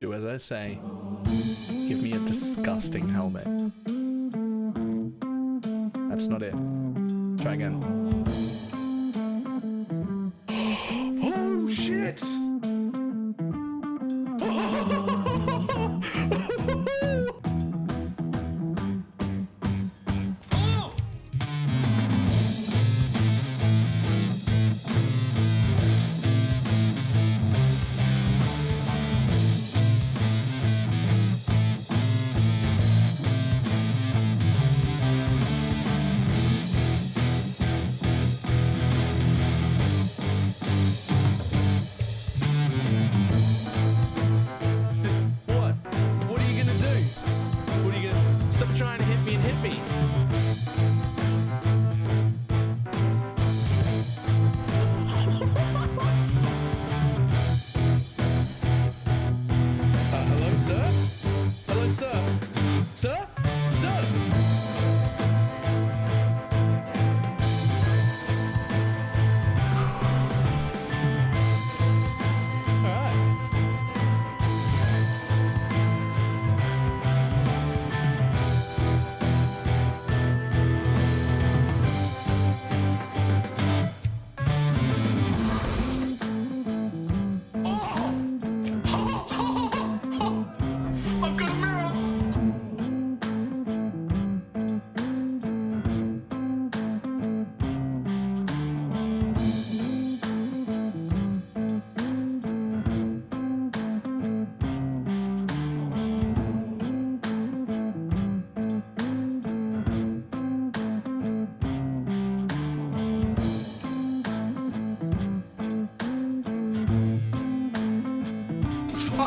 Do as I say. Give me a disgusting helmet. That's not it. Try again. Oh shit! Trying to hit me and hit me. Hello, sir? Hello, sir? Sir? Sir?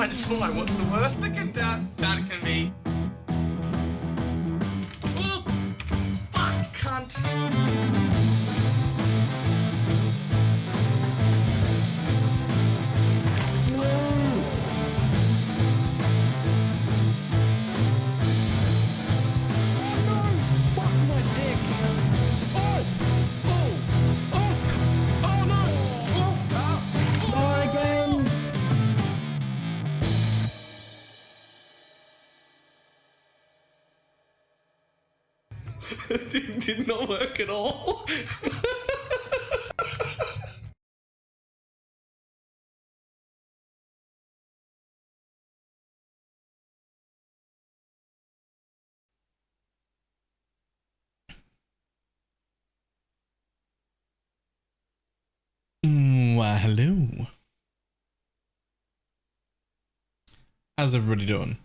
It's fine. What's the worst that can be? Oh, fuck, cunt. Did not work at all. Why, hello. How's everybody doing?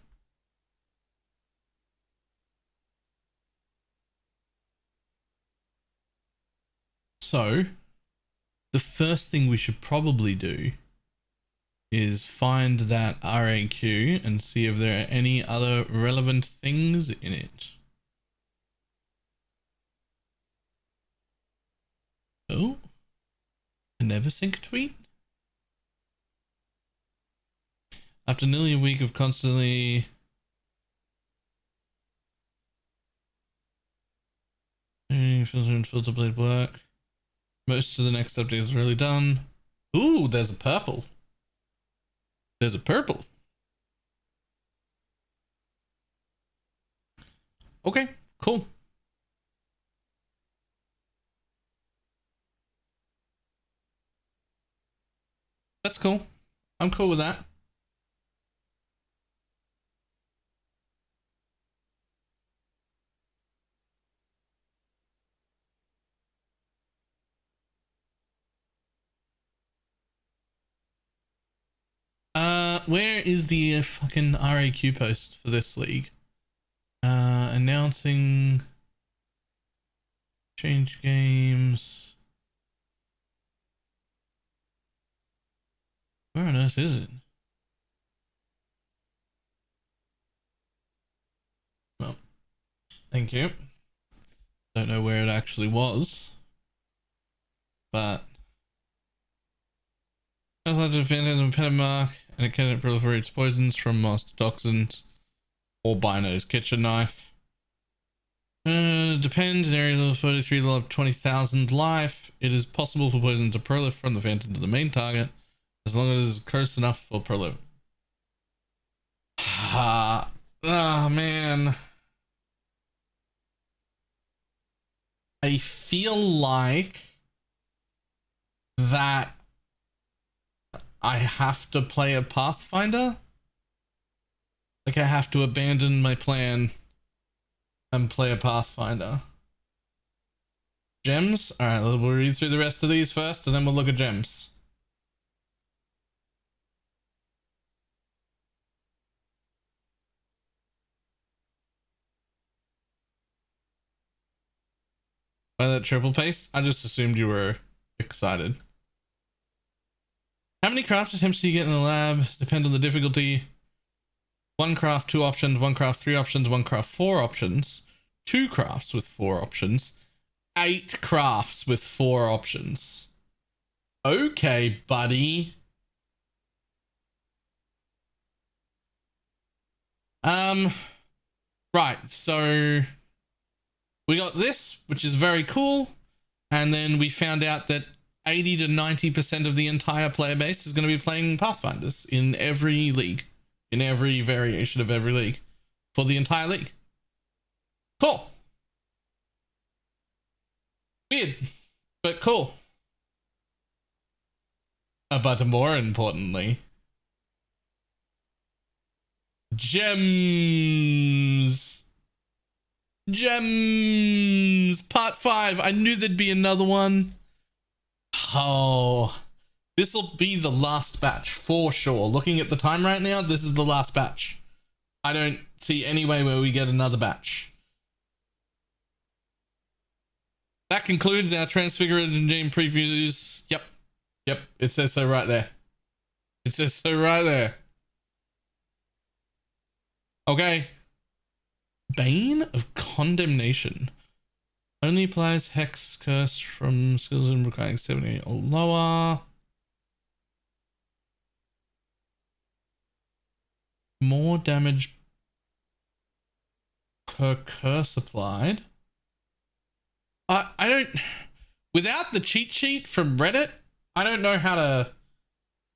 So, the first thing we should probably do is find that RAQ and see if there are any other relevant things in it. Oh, a never sync tweet? After nearly a week of constantly filter and filter blade work, most of the next update is really done. Ooh, there's a purple. There's a purple. Okay, cool. That's cool. I'm cool with that. Where is the fucking RAQ post for this league? Announcing change games. Where on earth is it? Well, thank you. Don't know where it actually was, but as I did Phantasm Pentamark, and it can proliferate poisons from master toxins or Bino's kitchen knife. Depends. In area level 43, level 20,000 life. It is possible for poison to proliferate from the phantom to the main target, as long as it is close enough for proliferation. Oh man. I feel like that I have to play a Pathfinder. Like I have to abandon my plan and play a Pathfinder. Gems? Alright, we'll read through the rest of these first and then we'll look at gems. By that triple paste? I just assumed you were excited. How many craft attempts do you get in the lab? Depend on the difficulty. One craft, 2 options. One craft, 3 options. One craft, 4 options. 2 crafts with 4 options. 8 crafts with 4 options. Okay, buddy. Right, so we got this, which is very cool. And then we found out that 80 to 90% of the entire player base is going to be playing Pathfinders in every league, in every variation of every league for the entire league. Cool. Weird, but cool. But more importantly, gems. Gems. Part 5. I knew there'd be another one. Oh, this will be the last batch for sure. Looking at the time right now, this is the last batch. I don't see any way where we get another batch. That concludes our Transfiguration Game previews. Yep. Yep. It says so right there. It says so right there. Okay. Bane of Condemnation. Only applies Hex Curse from skills requiring 70 or lower. More damage per curse applied. I don't... Without the cheat sheet from Reddit, I don't know how to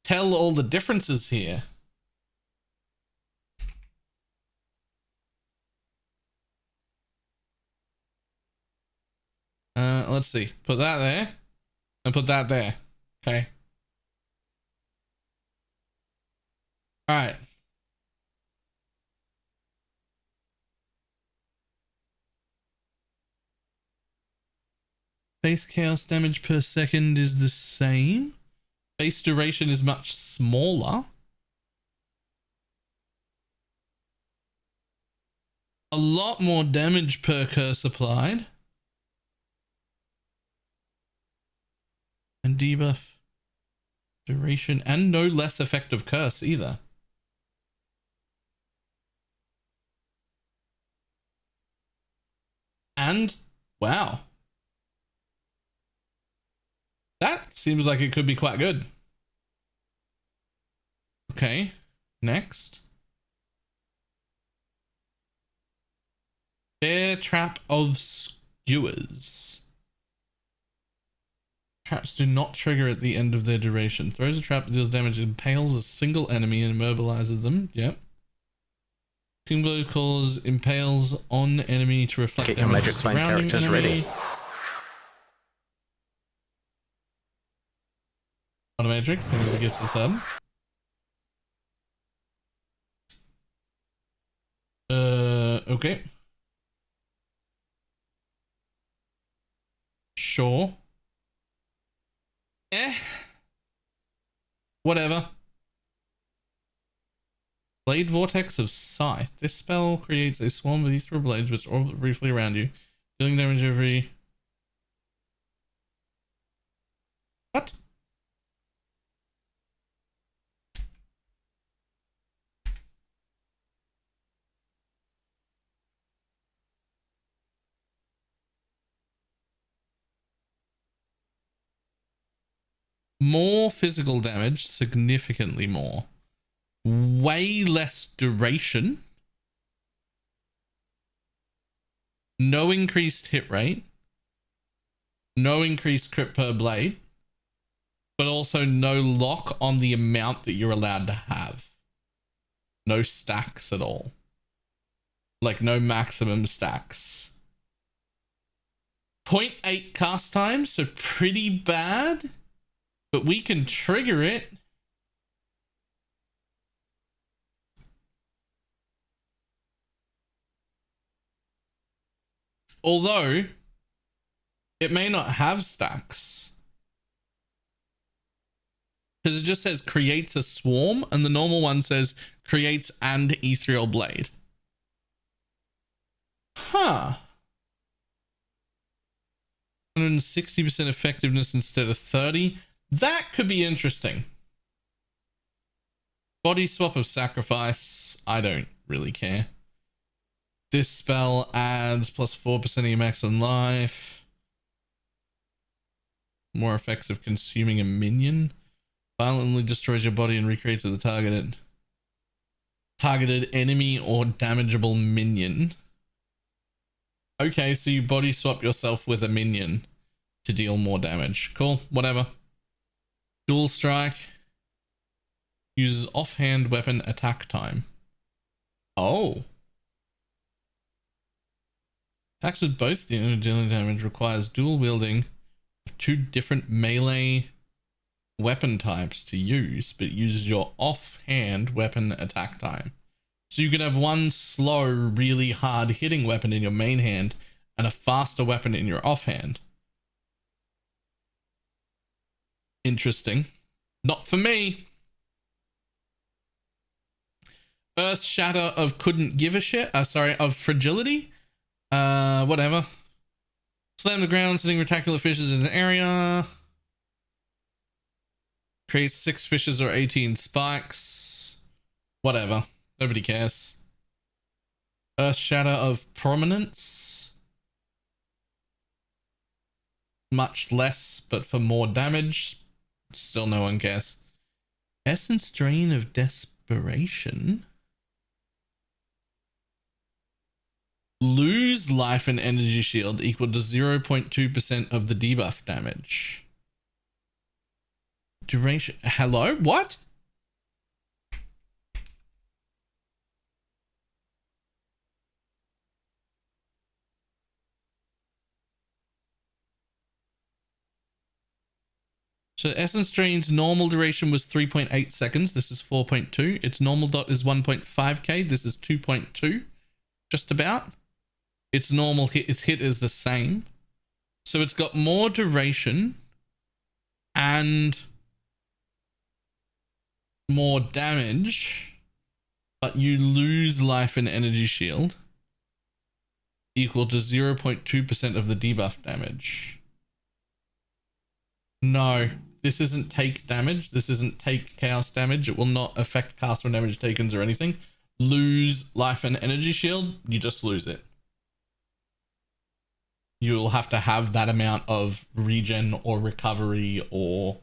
tell all the differences here. Let's see. Put that there and put that there. Okay. All right. Base chaos damage per second is the same. Base duration is much smaller. A lot more damage per curse applied. And debuff duration and no less effective curse either. And wow. That seems like it could be quite good. Okay, next. Bear Trap of Skewers. Traps do not trigger at the end of their duration. Throws a trap that deals damage, impales a single enemy and immobilizes them. Yep. King Blow calls impales on enemy to reflect Get your magic flame characters ready. Automatrix, thank you for the gift of the sub. Okay. Sure. Whatever. Blade Vortex of Scythe. This spell creates a swarm of ethereal blades which orbit briefly around you, dealing damage every... What? More physical damage, significantly more. Way less duration. No increased hit rate. No increased crit per blade. But also no lock on the amount that you're allowed to have. No stacks at all. Like no maximum stacks. 0.8 cast time, so pretty bad. But we can trigger it. Although, it may not have stacks. Because it just says creates a swarm, and the normal one says creates and ethereal blade. Huh. 160% effectiveness instead of 30. That could be interesting. Body swap of sacrifice. I don't really care. This spell adds plus 4% of your maximum life. More effects of consuming a minion. Violently destroys your body and recreates the targeted enemy or damageable minion. Okay, so you body swap yourself with a minion to deal more damage. Cool, whatever. Dual strike. Uses offhand weapon attack time. Oh. Attacks with both dealing damage requires dual wielding of 2 different melee weapon types to use, but uses your offhand weapon attack time. So you could have one slow, really hard hitting weapon in your main hand and a faster weapon in your offhand. Interesting. Not for me. Earth Shatter of couldn't give a shit. Of fragility. Whatever. Slam the ground, sending reticular fishes in an area. Create 6 fishes or 18 spikes. Whatever. Nobody cares. Earth Shatter of prominence. Much less, but for more damage. Still no one cares. Essence Drain of Desperation. Lose life and energy shield equal to 0.2% of the debuff damage. Duration. Hello? What? So Essence Drain's normal duration was 3.8 seconds. This is 4.2. Its normal dot is 1.5k. This is 2.2. Just about. Its normal hit, its hit is the same. So it's got more duration and more damage, but you lose life and energy shield equal to 0.2% of the debuff damage. No, this isn't take damage. This isn't take chaos damage. It will not affect cast or damage takens or anything. Lose life and energy shield, you just lose it. You'll have to have that amount of regen or recovery or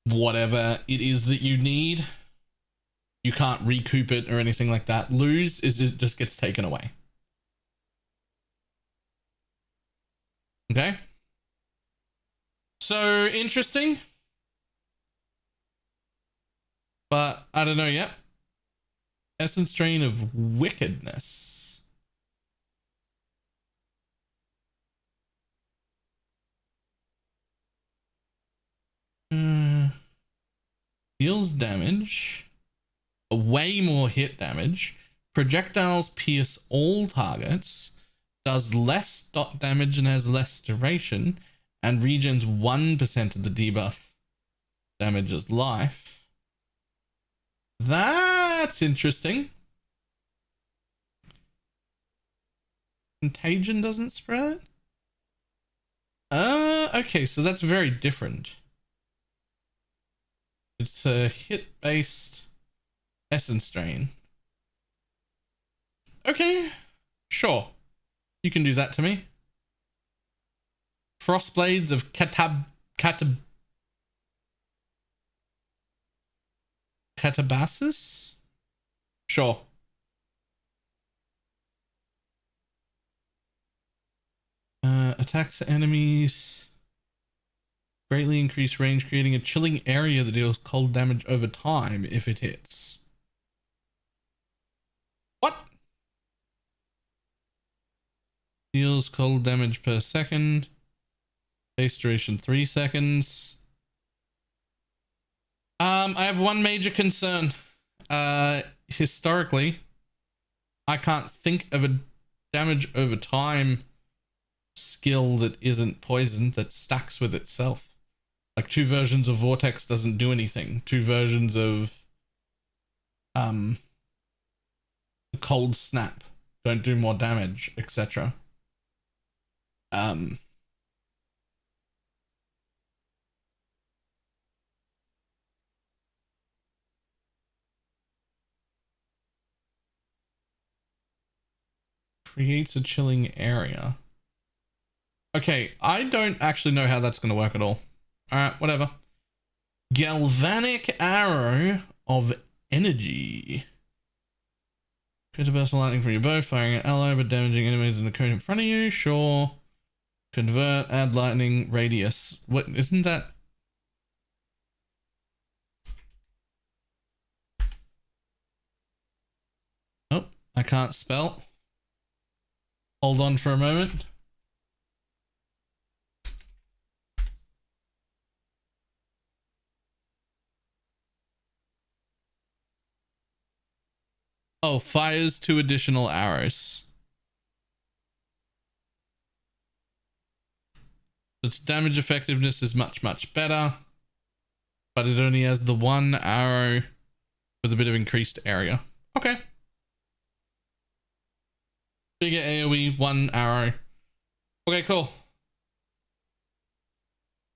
whatever it is that you need. You can't recoup it or anything like that. Lose is it just gets taken away. Okay. So interesting. But I don't know yet. Essence Drain of Wickedness. Deals damage. Way more hit damage. Projectiles pierce all targets. Does less dot damage and has less duration. And regens 1% of the debuff damages life. That's interesting. Contagion doesn't spread? Okay, so that's very different. It's a hit-based Essence Drain. Okay, sure. You can do that to me. Frostblades of Catabasis? Sure. Attacks enemies. Greatly increase range, creating a chilling area that deals cold damage over time if it hits. What? Deals cold damage per second. Base duration 3 seconds. I have one major concern. Historically, I can't think of a damage over time skill that isn't poison that stacks with itself. Like 2 versions of Vortex doesn't do anything. 2 versions of Cold Snap don't do more damage, etc. Creates a chilling area. Okay, I don't actually know how that's going to work at all. Alright, whatever. Galvanic Arrow of Energy. Create a burst of lightning from your bow, firing an ally but damaging enemies in the cone in front of you. Sure. Convert, add lightning radius. What, isn't that... Oh, I can't spell. Hold on for a moment. Oh, fires 2 additional arrows. Its damage effectiveness is much, much better. But it only has the 1 arrow with a bit of increased area. Okay. Bigger AoE, 1 arrow. Okay, cool.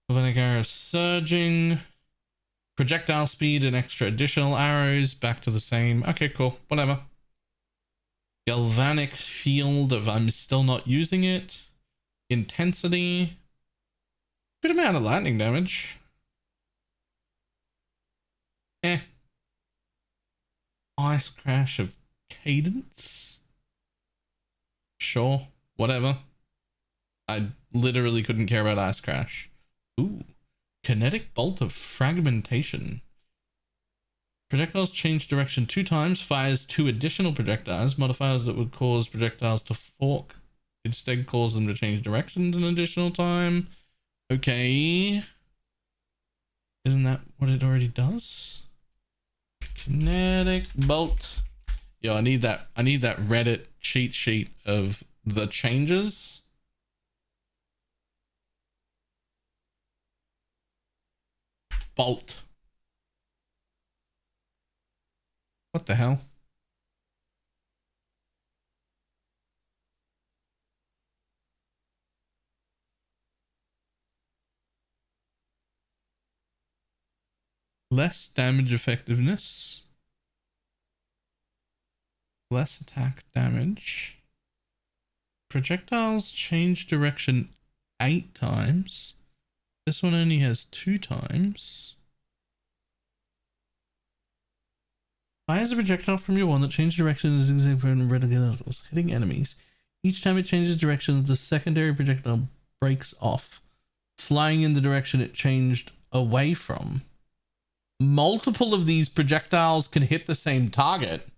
Galvanic arrow surging. Projectile speed and extra additional arrows. Back to the same. Okay, cool. Whatever. Galvanic field if I'm still not using it. Intensity. Good amount of lightning damage. Ice crash of cadence. Sure, whatever. I literally couldn't care about ice crash. Ooh, kinetic bolt of fragmentation. Projectiles change direction 2 times, fires 2 additional projectiles. Modifiers that would cause projectiles to fork instead cause them to change directions an additional time. Okay. Isn't that what it already does? Kinetic bolt. Yo, I need that Reddit cheat sheet of the changes. Bolt. What the hell? Less damage effectiveness. Less attack damage. Projectiles change direction 8 times. This one only has 2 times. Fires a projectile from your wand that changes direction as in red levels, hitting enemies. Each time it changes direction, the secondary projectile breaks off, flying in the direction it changed away from. Multiple of these projectiles can hit the same target.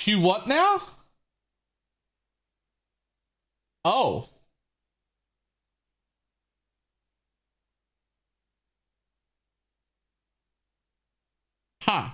You what now? Oh. Huh.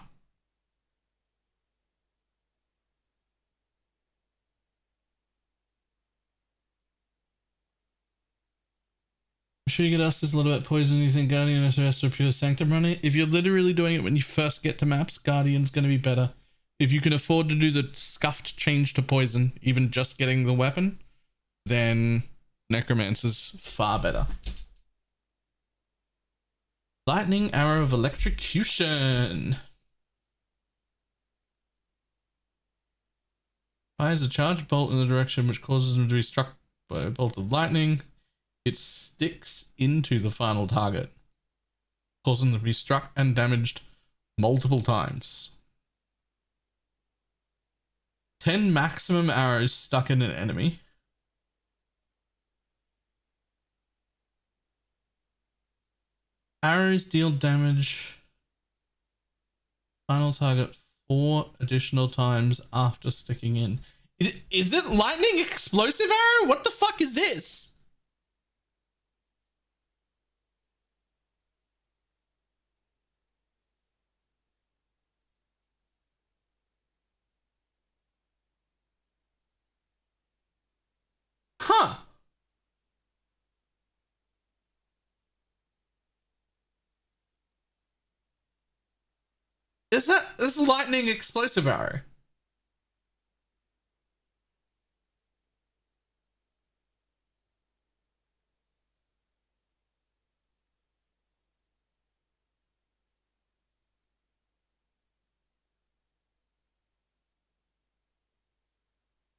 I'm sure you get asked this a little bit. Poison using Guardian or Pure Sanctum running. If you're literally doing it when you first get to maps, Guardian's going to be better. If you can afford to do the scuffed change to poison, even just getting the weapon, then Necromancer's far better. Lightning Arrow of Electrocution. Fires a charged bolt in the direction which causes them to be struck by a bolt of lightning. It sticks into the final target, causing them to be struck and damaged multiple times. 10 maximum arrows stuck in an enemy. Arrows deal damage. Final target 4 additional times after sticking in. Is it lightning explosive arrow? What the fuck is this? Huh. That's lightning explosive arrow.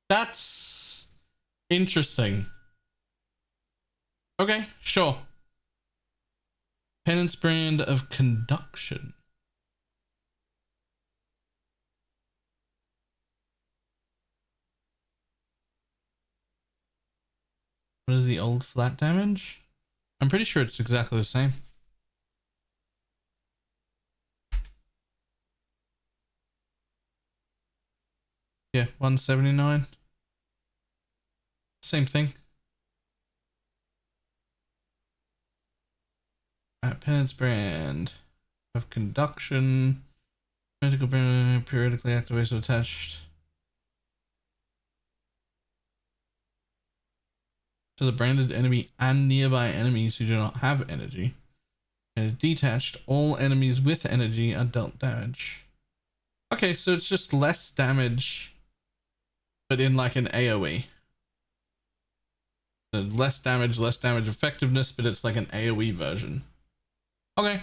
That's interesting. Okay, sure. Penance brand of conduction. What is the old flat damage? I'm pretty sure it's exactly the same. Yeah, 179. Same thing. Penance brand of conduction. Medical brand periodically activated attached to the branded enemy and nearby enemies who do not have energy. And is detached. All enemies with energy are dealt damage. Okay, so it's just less damage, but in like an AoE. So less damage effectiveness, but it's like an AoE version. Okay.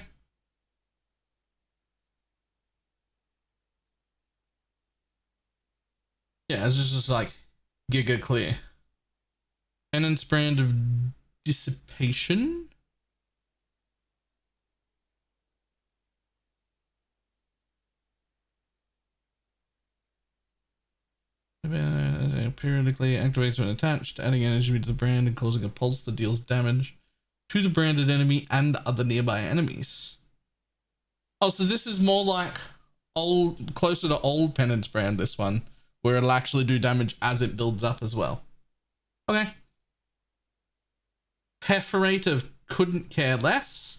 Yeah, it's just like giga clear. Penance brand of dissipation. Periodically activates when attached, adding energy to the brand and causing a pulse that deals damage to the branded enemy and other nearby enemies. Oh, so this is more like closer to old Penance brand, this one, where it'll actually do damage as it builds up as well. Okay. Perforate of couldn't care less.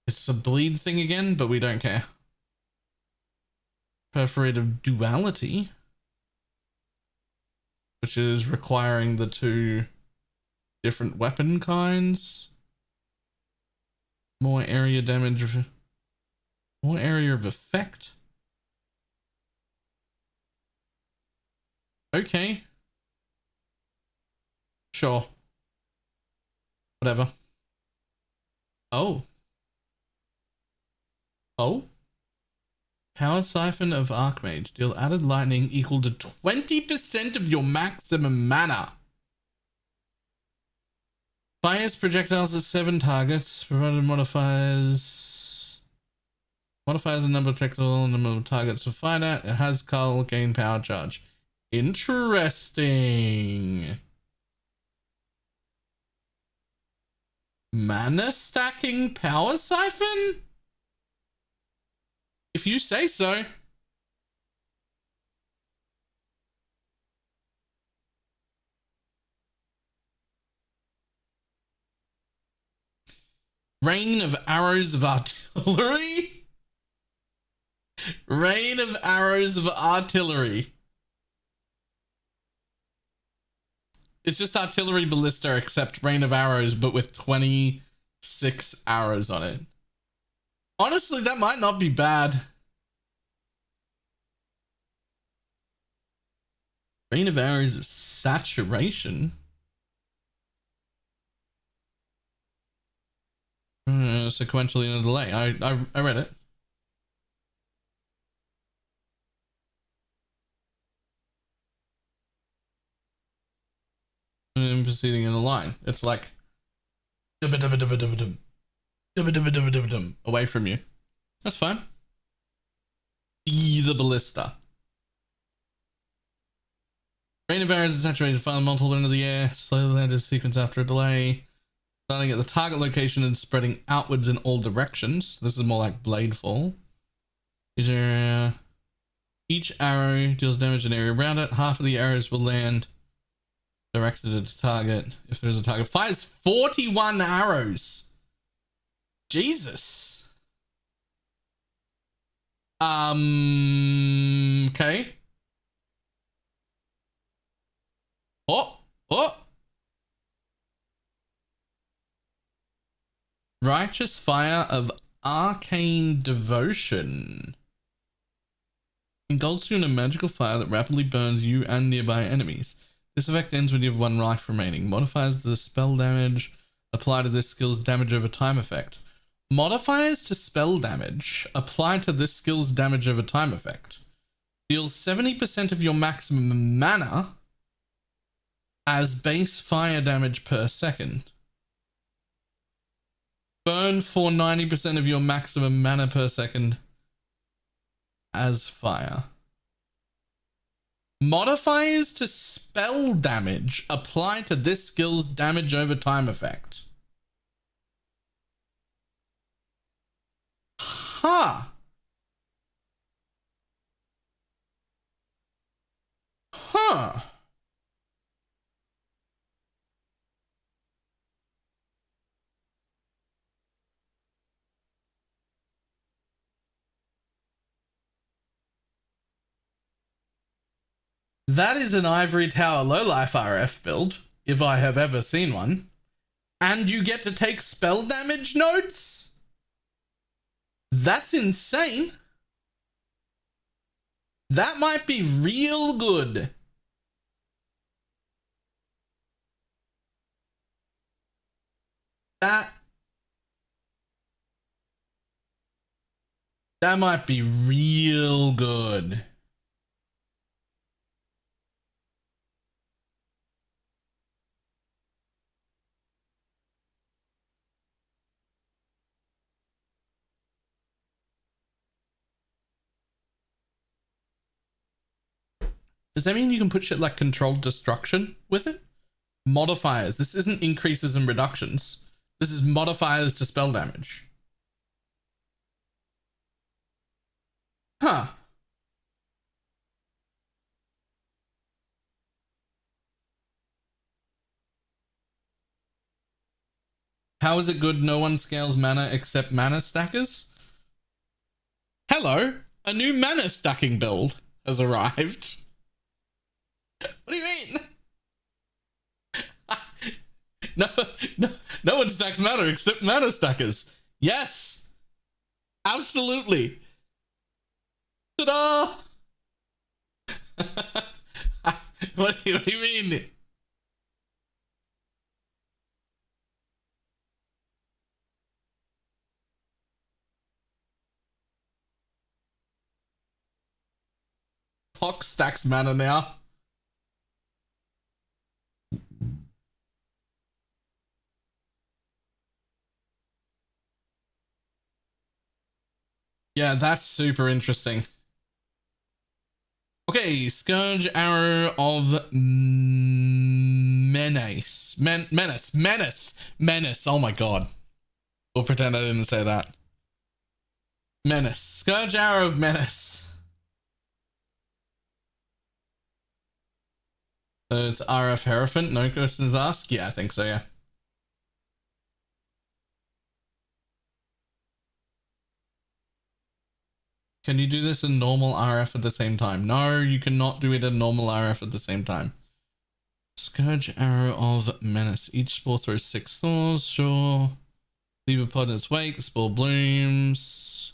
It's a bleed thing again, but we don't care. Perforate of duality, which is requiring the 2 different weapon kinds. More area damage, more area of effect. Okay. Sure. Whatever. Oh. Oh. Power Siphon of Archmage. Deal added lightning equal to 20% of your maximum mana. Fires projectiles at 7 targets. Provided modifiers the number of projectile and number of targets to fire at. It has Carl gain power charge. Interesting. Mana stacking Power Siphon? If you say so. Rain of arrows of artillery? Rain of arrows of artillery. It's just artillery ballista except rain of arrows, but with 26 arrows on it. Honestly, that might not be bad. Rain of arrows of saturation. Sequentially in a delay. I read it. And proceeding in a line. It's like away from you. That's fine. The ballista. Rain of arrows is saturated, fire multiple into the air, slowly landed sequence after a delay. Starting at the target location and spreading outwards in all directions. This is more like blade fall. Each area. Each arrow deals damage in an area around it. Half of the arrows will land directed at a target. If there's a target, fires 41 arrows. Jesus. Okay. Oh. Righteous Fire of Arcane Devotion. Engulfs you in a magical fire that rapidly burns you and nearby enemies. This effect ends when you have 1 life remaining. Modifies the spell damage applied to this skill's damage over time effect. Modifiers to spell damage applied to this skill's damage over time effect. Deals 70% of your maximum mana as base fire damage per second. Burn for 90% of your maximum mana per second as fire. Modifiers to spell damage apply to this skill's damage over time effect. Huh. That is an Ivory Tower Lowlife RF build, if I have ever seen one. And you get to take spell damage notes? That's insane. That might be real good. That might be real good. Does that mean you can put shit like controlled destruction with it? Modifiers. This isn't increases and reductions. This is modifiers to spell damage. Huh. How is it good? No one scales mana except mana stackers. Hello, a new mana stacking build has arrived. What do you mean? No one stacks mana except mana stackers. Yes, absolutely. Ta-da! What do you mean? Pox stacks mana now. Yeah, that's super interesting. Okay, Scourge Arrow of Menace. Menace. Oh my god. We'll pretend I didn't say that. Menace. Scourge Arrow of Menace. So it's RF Hierophant, no questions asked? Yeah, I think so, yeah. Can you do this in normal RF at the same time? No, you cannot do it in normal RF at the same time. Scourge Arrow of Menace. Each spore throws 6 spores, sure. Leave a pod in its wake, spore blooms.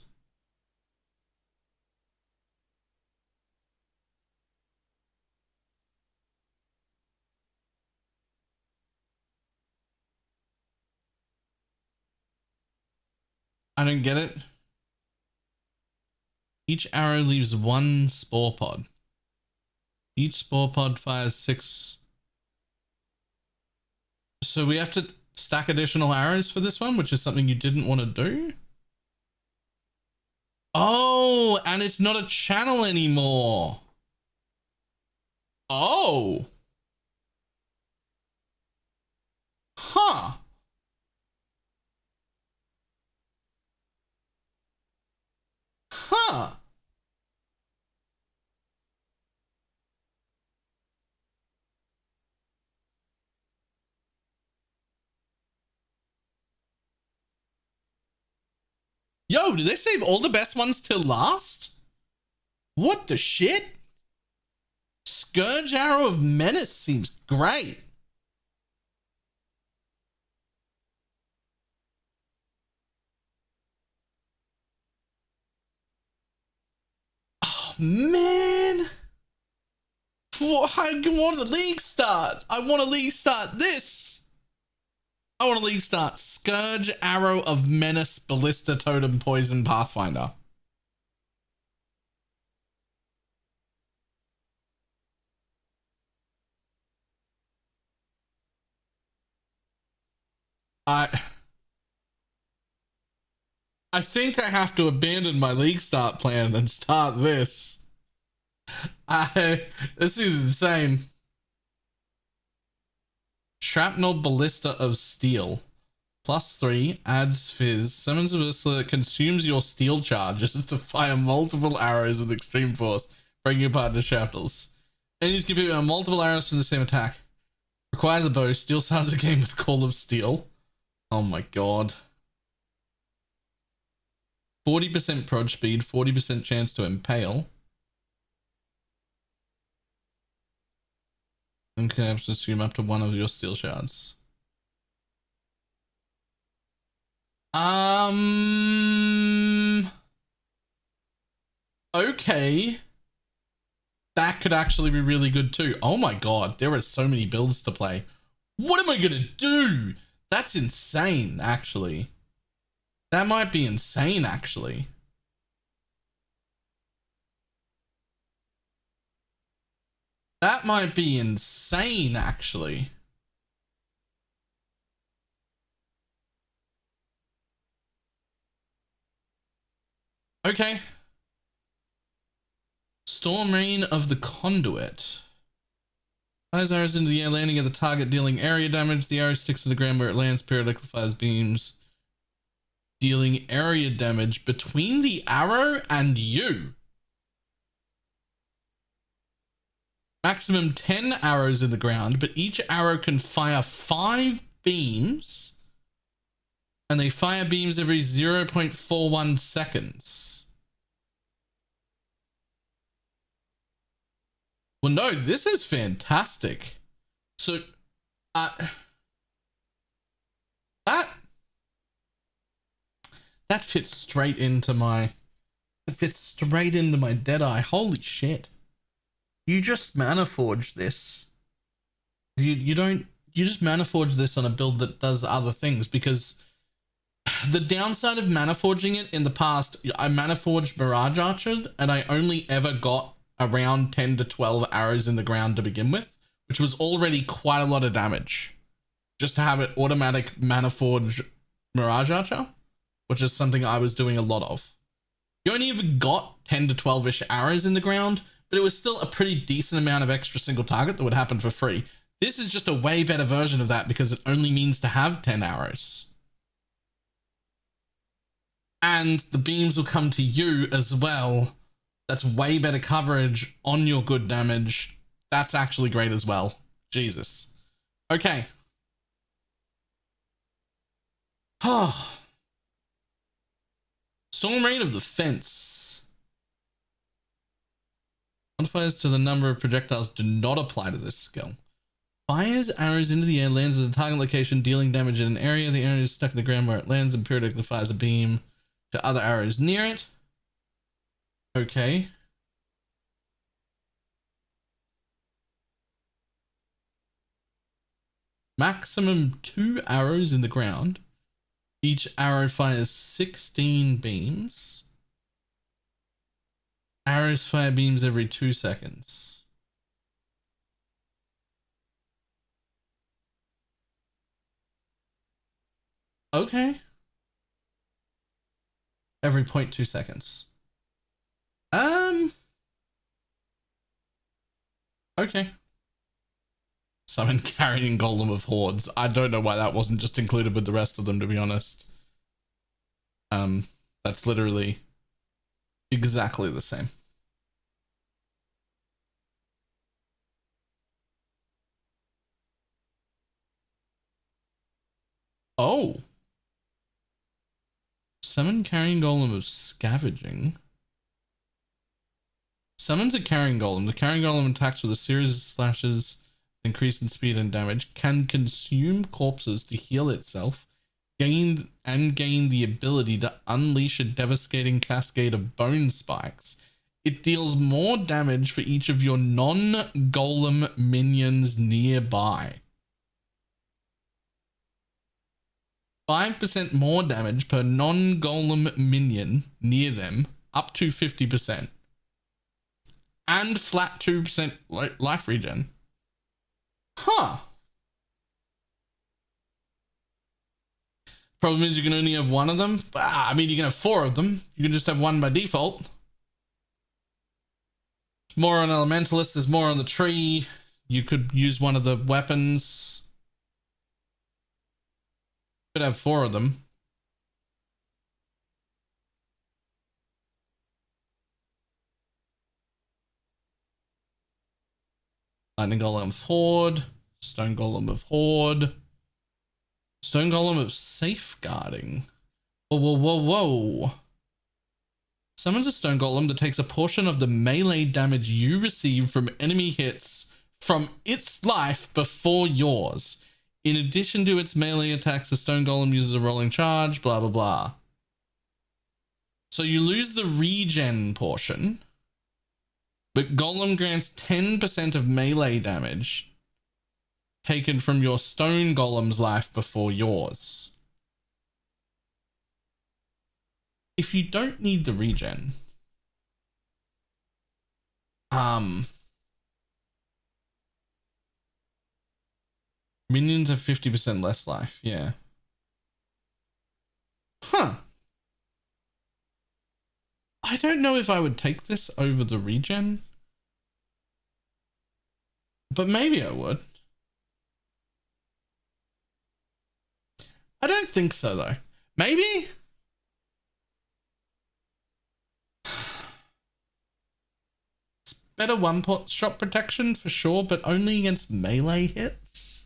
I don't get it. Each arrow leaves 1 spore pod. Each spore pod fires 6. So we have to stack additional arrows for this one, which is something you didn't want to do. Oh, and it's not a channel anymore. Oh. Huh. Huh. Yo, did they save all the best ones till last? What the shit? Scourge Arrow of Menace seems great. Oh, man. I want a league start. I want a league start this. I want a league start Scourge Arrow of Menace Ballista Totem Poison Pathfinder. I think I have to abandon my league start plan and start this. This is insane. Shrapnel Ballista of Steel. +3, adds fizz, summons a ballista that consumes your steel charges to fire multiple arrows with extreme force, breaking apart into shrapnels. Enemies can pick up multiple arrows from the same attack. Requires a bow, steel starts a game with Call of Steel. Oh my god. 40% prod speed, 40% chance to impale. And can consume up to one of your steel shards. Okay. That could actually be really good too. Oh my god, there are so many builds to play. What am I gonna do? That's insane, actually. That might be insane, actually. That might be insane, actually. Okay. Storm Rain of the Conduit. Fires arrows into the air, landing at the target, dealing area damage. The arrow sticks to the ground where it lands, periodically fires beams, dealing area damage between the arrow and you. Maximum 10 arrows in the ground, but each arrow can fire 5 beams, and they fire beams every 0.41 seconds. Well, no, this is fantastic. So, that fits straight into my, Deadeye. Holy shit. You just mana forge this. You just mana forge this on a build that does other things, because the downside of mana forging it in the past, I mana forged Mirage Archer and I only ever got around 10 to 12 arrows in the ground to begin with, which was already quite a lot of damage just to have it automatic mana forge Mirage Archer, which is something I was doing a lot of. You only even got 10 to 12-ish arrows in the ground, but it was still a pretty decent amount of extra single target that would happen for free. This is just a way better version of that because it only means to have 10 arrows. And the beams will come to you as well. That's way better coverage on your good damage. That's actually great as well. Jesus. Okay. Storm Rain of the Fence. Modifiers to the number of projectiles do not apply to this skill. Fires arrows into the air, lands at a target location, dealing damage in an area. The area is stuck in the ground where it lands and periodically fires a beam to other arrows near it. Okay. Maximum 2 arrows in the ground. Each arrow fires 16 beams. Arrows fire beams every 2 seconds. Okay. Every 0.2 seconds. Okay. Summon Carrying Golem of Hordes. I don't know why that wasn't just included with the rest of them, to be honest. That's literally exactly the same. Oh. Summon carrying golem of scavenging. Summons a carrying golem. The carrying golem attacks with a series of slashes, increase in speed and damage, can consume corpses to heal itself, gain the ability to unleash a devastating cascade of bone spikes. It deals more damage for each of your non-golem minions nearby. 5% more damage per non-golem minion near them, up to 50%. And flat 2% life regen. Huh. Problem is you can only have one of them. I mean, you can have 4 of them. You can just have one by default. More on Elementalist, there's more on the tree. You could use one of the weapons. Could have 4 of them. Lightning Golem of Horde. Stone Golem of Horde. Stone Golem of Safeguarding. Whoa, whoa, whoa, whoa. Summons a stone golem that takes a portion of the melee damage you receive from enemy hits from its life before yours. In addition to its melee attacks, the stone golem uses a rolling charge, blah, blah, blah. So you lose the regen portion, but golem grants 10% of melee damage taken from your stone golem's life before yours. If you don't need the regen, minions have 50% less life. Yeah. Huh. I don't know if I would take this over the regen, but maybe I would. I don't think so though. Maybe. Better one-shot protection for sure, but only against melee hits.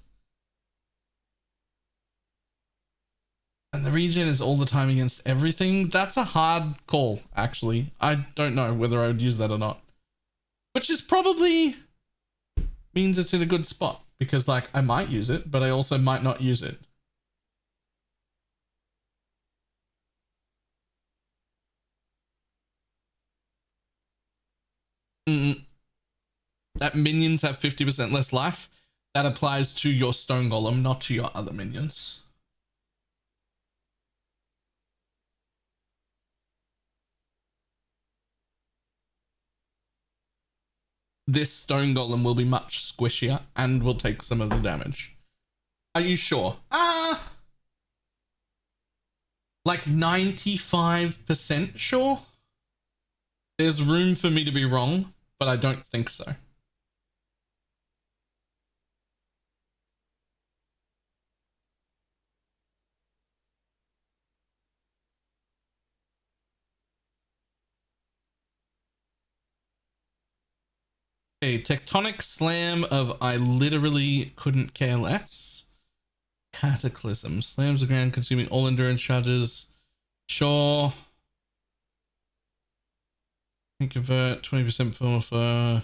And the regen is all the time against everything. That's a hard call, actually. I don't know whether I would use that or not. Which is probably means it's in a good spot. Because, like, I might use it, but I also might not use it. That minions have 50% less life. That applies to your stone golem, not to your other minions. This stone golem will be much squishier and will take some of the damage. Are you sure? Like 95% sure? There's room for me to be wrong, but I don't think so. Okay, Tectonic Slam of I literally couldn't care less. Cataclysm. Slams the ground, consuming all endurance charges. Sure. Convert 20% for.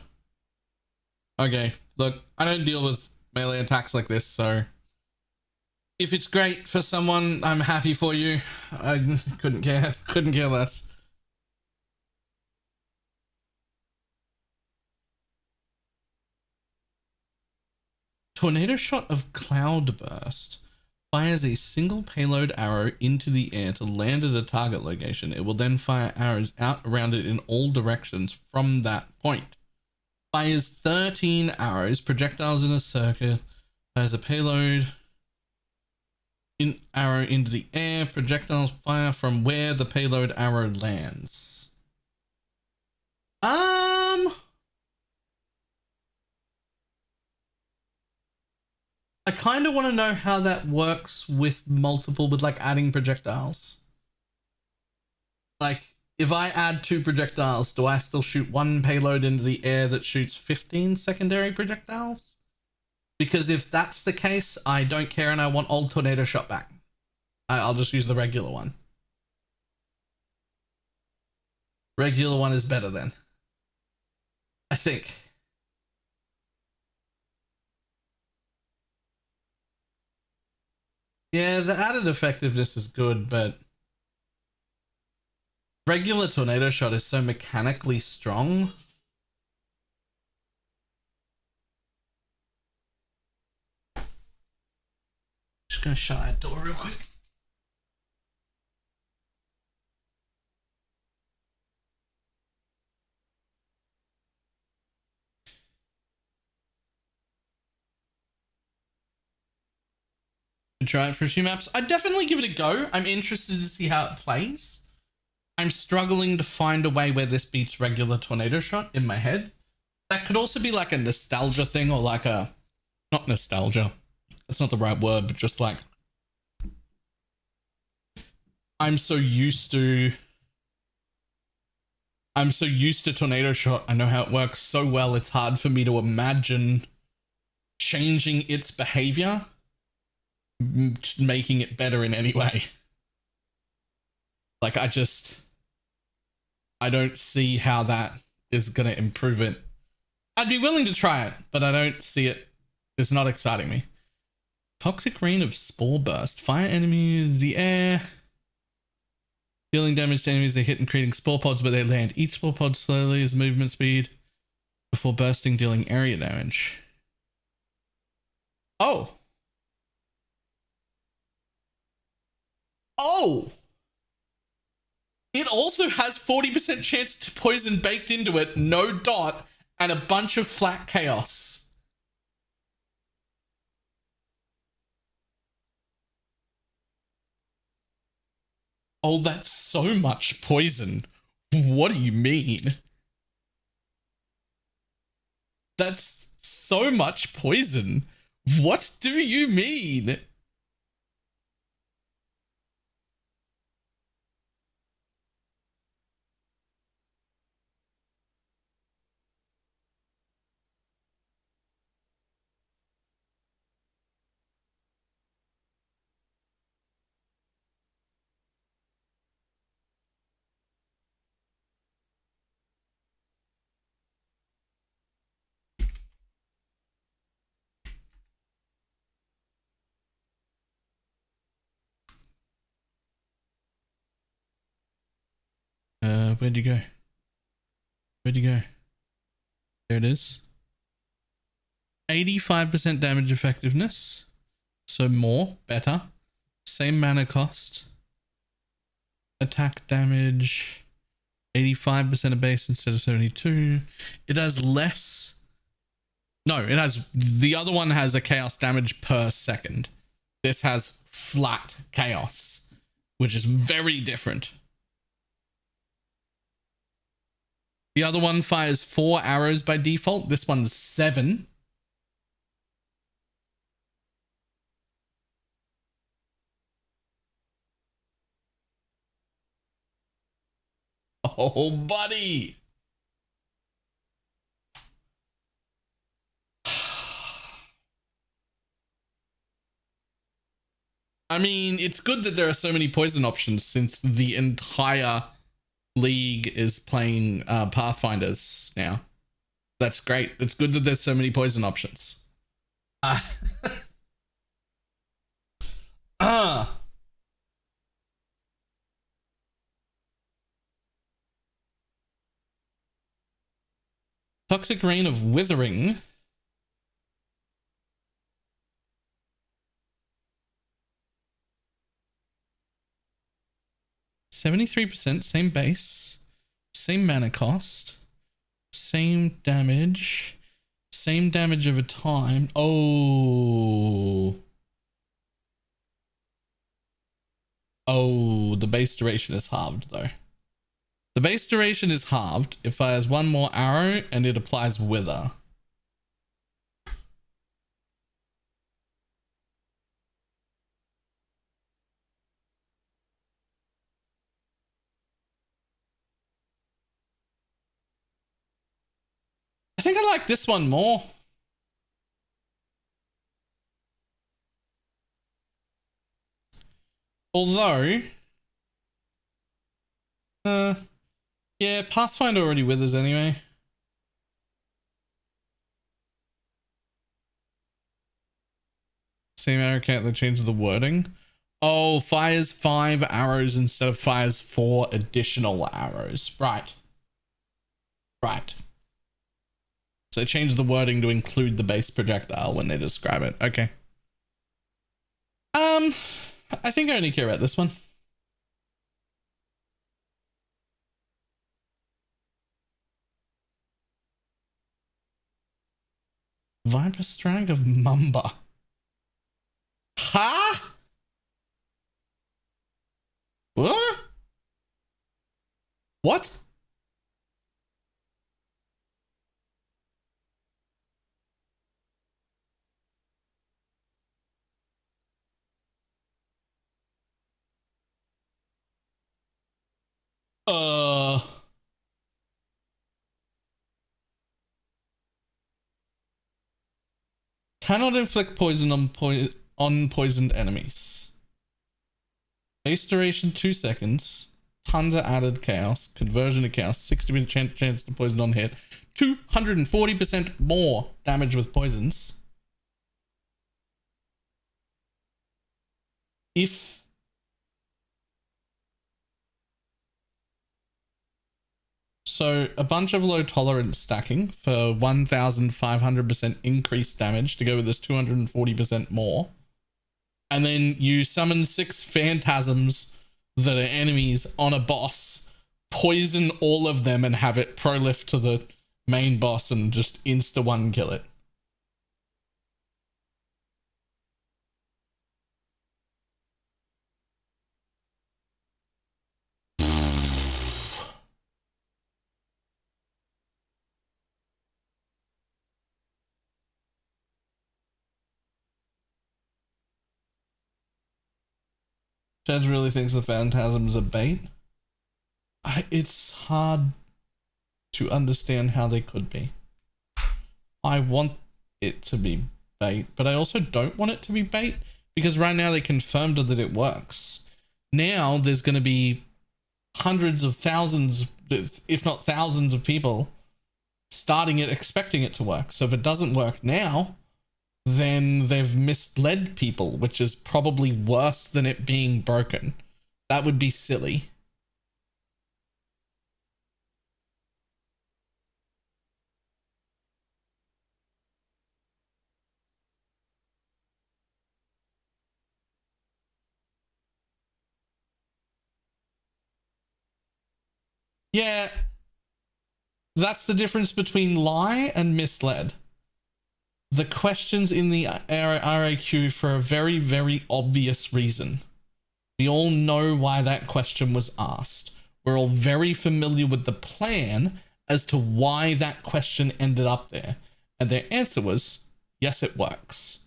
Okay, look, I don't deal with melee attacks like this, so if it's great for someone, I'm happy for you. I couldn't care less. Tornado Shot of Cloudburst fires a single payload arrow into the air to land at a target location. It will then fire arrows out around it in all directions from that point. Fires 13 arrows, projectiles in a circle, fires a payload arrow into the air, projectiles fire from where the payload arrow lands. I kind of want to know how that works with like adding projectiles. Like, if I add 2 projectiles, do I still shoot 1 payload into the air that shoots 15 secondary projectiles? Because if that's the case, I don't care and I want old Tornado Shot back. I'll just use the regular one. Regular one is better then. I think. Yeah, the added effectiveness is good, but regular tornado shot is so mechanically strong. Just gonna shut that door real quick. Try it for a few maps. I'd definitely give it a go. I'm interested to see how it plays. I'm struggling to find a way where this beats regular tornado shot in my head. That could also be like a nostalgia thing, or like a, not nostalgia, that's not the right word, but just like I'm so used to tornado shot. I know how it works so well, it's hard for me to imagine changing its behavior, making it better in any way. Like, I don't see how that is going to improve it. I'd be willing to try it, but I don't see it. It's not exciting me. Toxic Rain of Spore Burst. Fire enemies in the air. Dealing damage to enemies they hit and creating spore pods where they land. Each spore pod slowly is movement speed before bursting, dealing area damage. Oh. Oh. It also has 40% chance to poison baked into it, no dot, and a bunch of flat chaos. Oh, that's so much poison. What do you mean? That's so much poison. What do you mean? Where'd you go? Where'd you go? There it is. 85% damage effectiveness. So more, better. Same mana cost. Attack damage. 85% of base instead of 72. It has less. No, it has. The other one has a chaos damage per second. This has flat chaos, which is very different. The other one fires 4 arrows by default. This one's 7. Oh, buddy. I mean, it's good that there are so many poison options since the entire league is playing Pathfinders now. That's great. It's good that there's so many poison options. Toxic Rain of Withering. %, same base, same mana cost, same damage over time. Oh, the base duration is halved though. The base duration is halved. It fires 1 more arrow and it applies Wither. I think I like this one more. Although, Yeah, Pathfinder already with us anyway. Same arrow count, they changed the wording. Oh, fires 5 arrows instead of fires 4 additional arrows. Right. Right. So they changed the wording to include the base projectile when they describe it. Okay. I think I only care about this one. Viper Strike of Mumba. Huh? What? What? Cannot inflict poison on poisoned enemies. Base duration 2 seconds. Tons of added chaos. Conversion of chaos. 60% chance to poison on hit. 240% more damage with poisons. If so, a bunch of low tolerance stacking for 1500% increased damage to go with this 240% more. And then you summon 6 phantasms that are enemies on a boss, poison all of them and have it prolift to the main boss and just insta one kill it. Chad really thinks the phantasms are bait. It's hard to understand how they could be. I want it to be bait, but I also don't want it to be bait because right now they confirmed that it works. Now there's going to be hundreds of thousands, if not thousands of people starting it, expecting it to work. So if it doesn't work now, then they've misled people, which is probably worse than it being broken. That would be silly. Yeah, that's the difference between lie and misled. The questions in the RAQ for a very, very obvious reason. We all know why that question was asked. We're all very familiar with the plan as to why that question ended up there. And their answer was, yes, it works.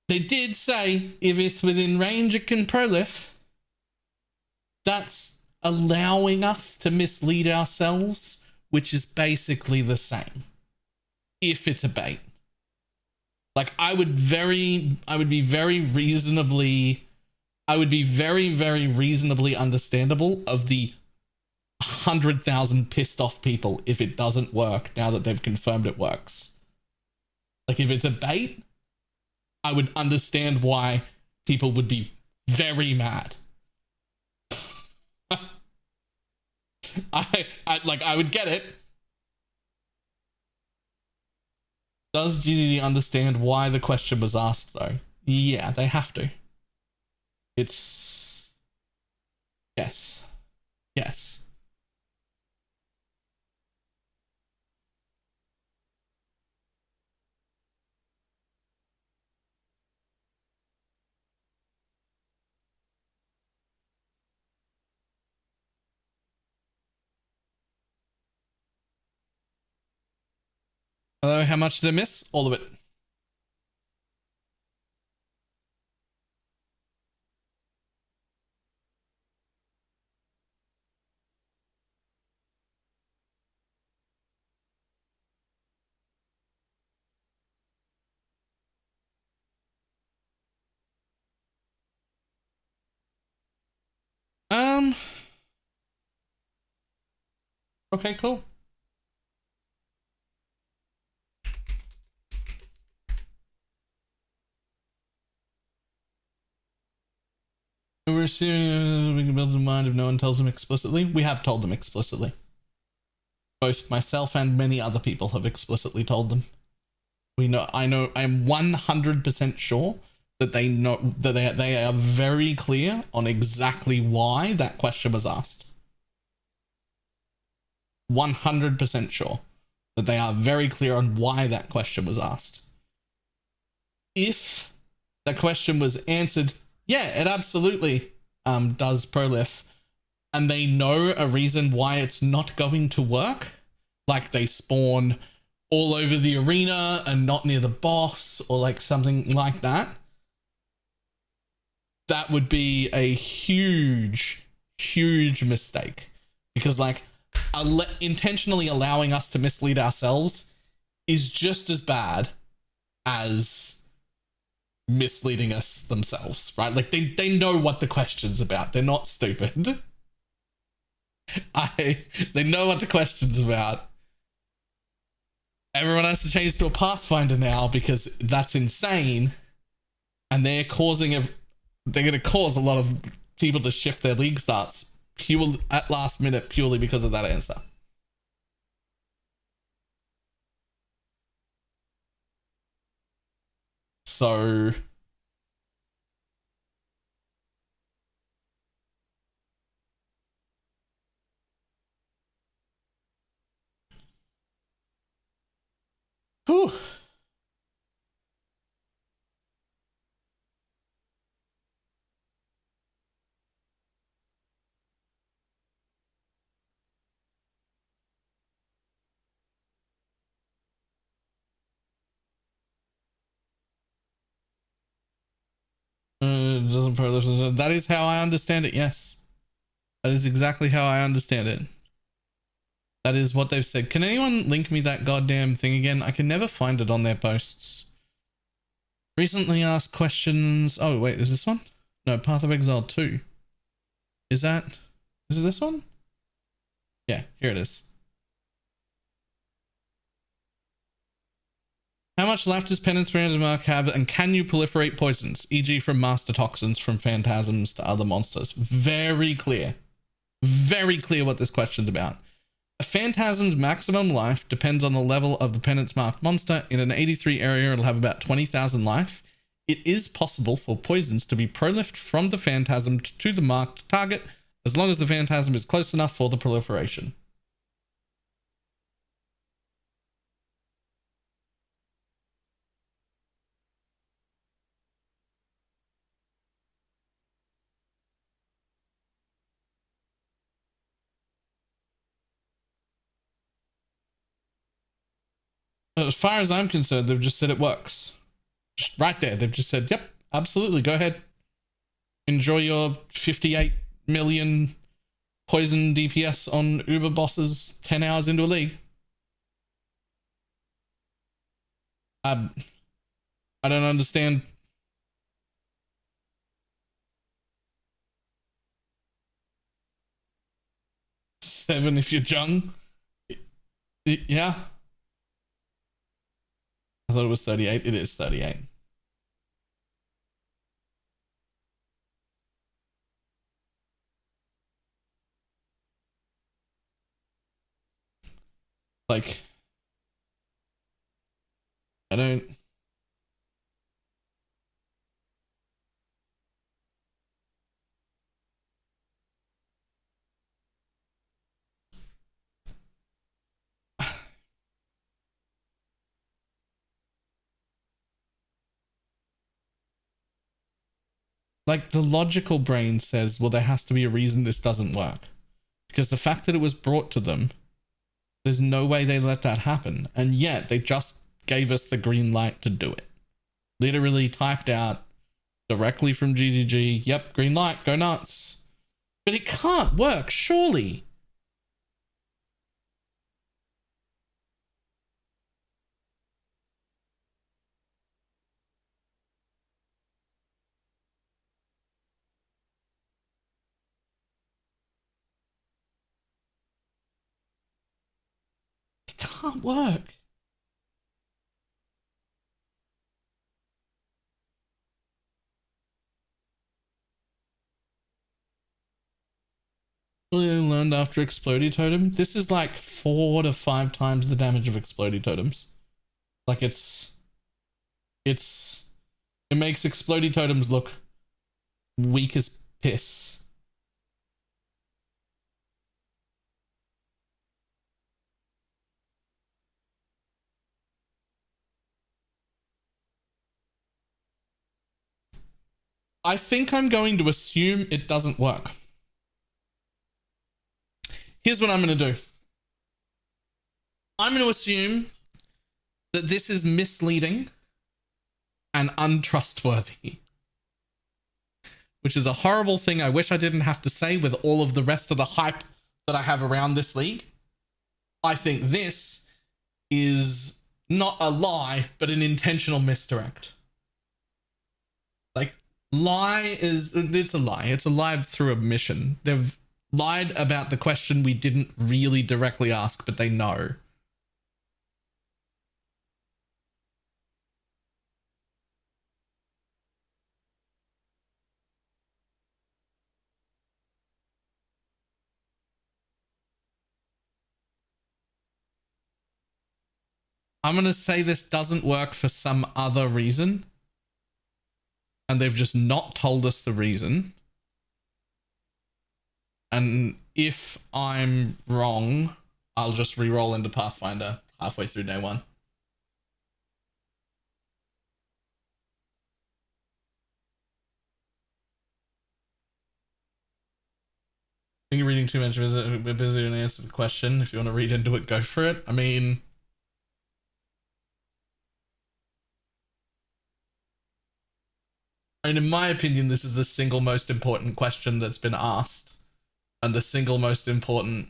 They did say, if it's within range, it can prolif. That's allowing us to mislead ourselves, which is basically the same. If it's a bait. Like I would be very, very reasonably understandable of the 100,000 pissed off people if it doesn't work now that they've confirmed it works. Like if it's a bait, I would understand why people would be very mad. I would get it. Does GDD understand why the question was asked though? Yeah, they have to. It's... Yes. Yes. Hello, how much did I miss? All of it. Okay, cool. We're assuming we can build a mind if no one tells them explicitly. We have told them explicitly. Both myself and many other people have explicitly told them. We know. I'm 100% sure that they know that they are very clear on exactly why that question was asked. 100% sure that they are very clear on why that question was asked. If the question was answered, yeah, it absolutely does prolif, and they know a reason why it's not going to work, like they spawn all over the arena and not near the boss, or like something like that, that would be a huge mistake. Because like intentionally allowing us to mislead ourselves is just as bad as misleading us themselves, right? Like they know what the question's about. They're not stupid. They know what the question's about. Everyone has to change to a Pathfinder now because that's insane, and they're going to cause a lot of people to shift their league starts at last minute purely because of that answer. So whew. That is how I understand it. Yes, that is exactly how I understand it. That is what they've said. Can anyone link me that goddamn thing again? I can never find it on their posts. Recently asked questions. Oh wait, is this one? No, Path of Exile 2. Is it this one? Yeah, here it is. How much life does Penance Branded Mark have, and can you proliferate poisons, e.g. from master toxins from phantasms to other monsters? Very clear. Very clear what this question's about. A phantasm's maximum life depends on the level of the Penance Marked monster. In an 83 area, it'll have about 20,000 life. It is possible for poisons to be prolifed from the phantasm to the marked target, as long as the phantasm is close enough for the proliferation. As far as I'm concerned, they've just said it works. Just right there. They've just said, yep, absolutely. Go ahead. Enjoy your 58 million poison DPS on Uber bosses 10 hours into a league. I don't understand. Seven if you're Jung. Yeah. I thought it was 38. It is 38. Like, I don't. Like, the logical brain says, well, there has to be a reason this doesn't work. Because the fact that it was brought to them, there's no way they let that happen. And yet, they just gave us the green light to do it. Literally typed out directly from GGG, yep, green light, go nuts. But it can't work, surely. can't work. Learned after Explodey Totem. This is like 4 to 5 times the damage of Explodey Totems. Like it makes Explodey Totems look weak as piss. I think I'm going to assume it doesn't work. Here's what I'm going to do. I'm going to assume that this is misleading and untrustworthy, which is a horrible thing I wish I didn't have to say with all of the rest of the hype that I have around this league. I think this is not a lie, but an intentional misdirect. Like, it's a lie. It's a lie through omission. They've lied about the question we didn't really directly ask, but they know. I'm going to say this doesn't work for some other reason. And they've just not told us the reason. And if I'm wrong, I'll just re-roll into Pathfinder halfway through day 1. I think you're reading too much. We're busy to answer the question. If you want to read into it, go for it. I mean, in my opinion, this is the single most important question that's been asked. And the single most important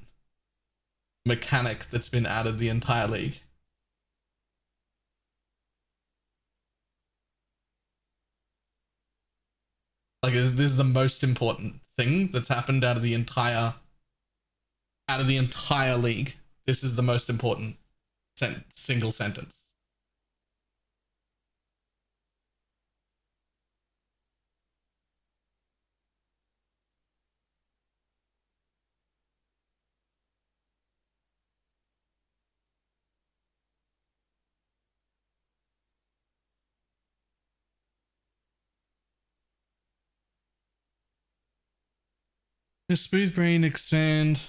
mechanic that's been added the entire league. Like, this is the most important thing that's happened out of the entire league. This is the most important single sentence. Does Smooth Brain expand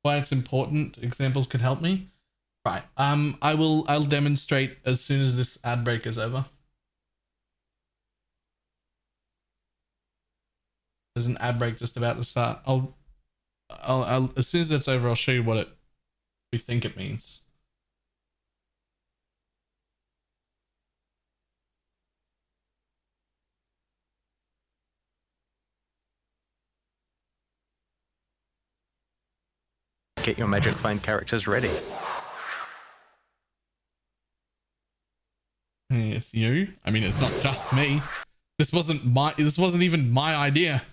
why it's important? Examples could help me. Right. I'll demonstrate as soon as this ad break is over. There's an ad break just about to start. I'll as soon as that's over, I'll show you what we think it means. Get your Magic Find characters ready. Hey, it's you. I mean, it's not just me. This wasn't even my idea.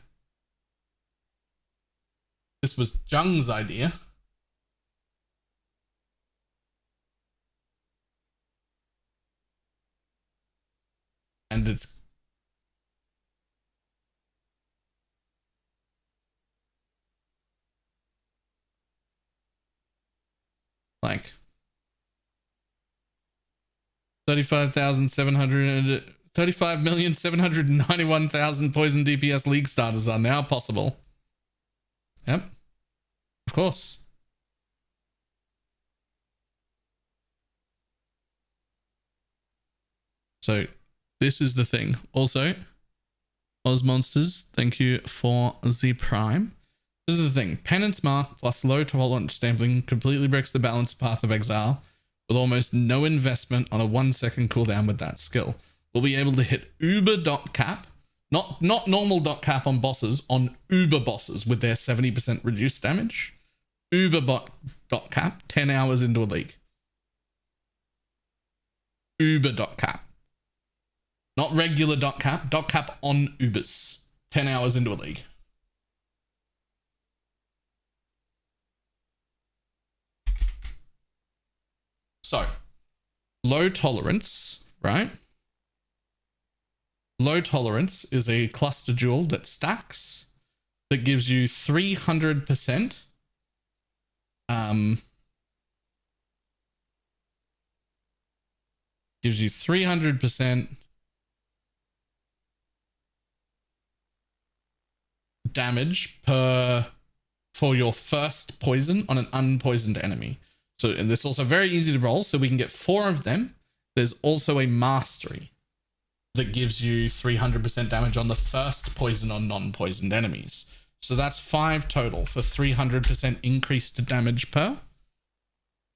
This was Jung's idea. And it's like 35,791,000 poison DPS league starters are now possible. Yep. Of course. So this is the thing. Also, Oz Monsters, thank you for the Prime. This is the thing. Penance Mark plus low tolerance stamping completely breaks the balance path of exile with almost no investment on a 1-second cooldown with that skill. We'll be able to hit uber dot cap, not normal dot cap on bosses, on uber bosses with their 70% reduced damage. Uber dot cap 10 hours into a league. Uber dot cap. Not regular dot cap on Ubers. 10 hours into a league. So, low tolerance, right? Low tolerance is a cluster jewel that stacks, that gives you 300%. Gives you 300% damage for your first poison on an unpoisoned enemy. So, and it's also very easy to roll, so we can get 4 of them. There's also a mastery that gives you 300% damage on the first poison on non-poisoned enemies. So that's 5 total for 300% increase to damage per.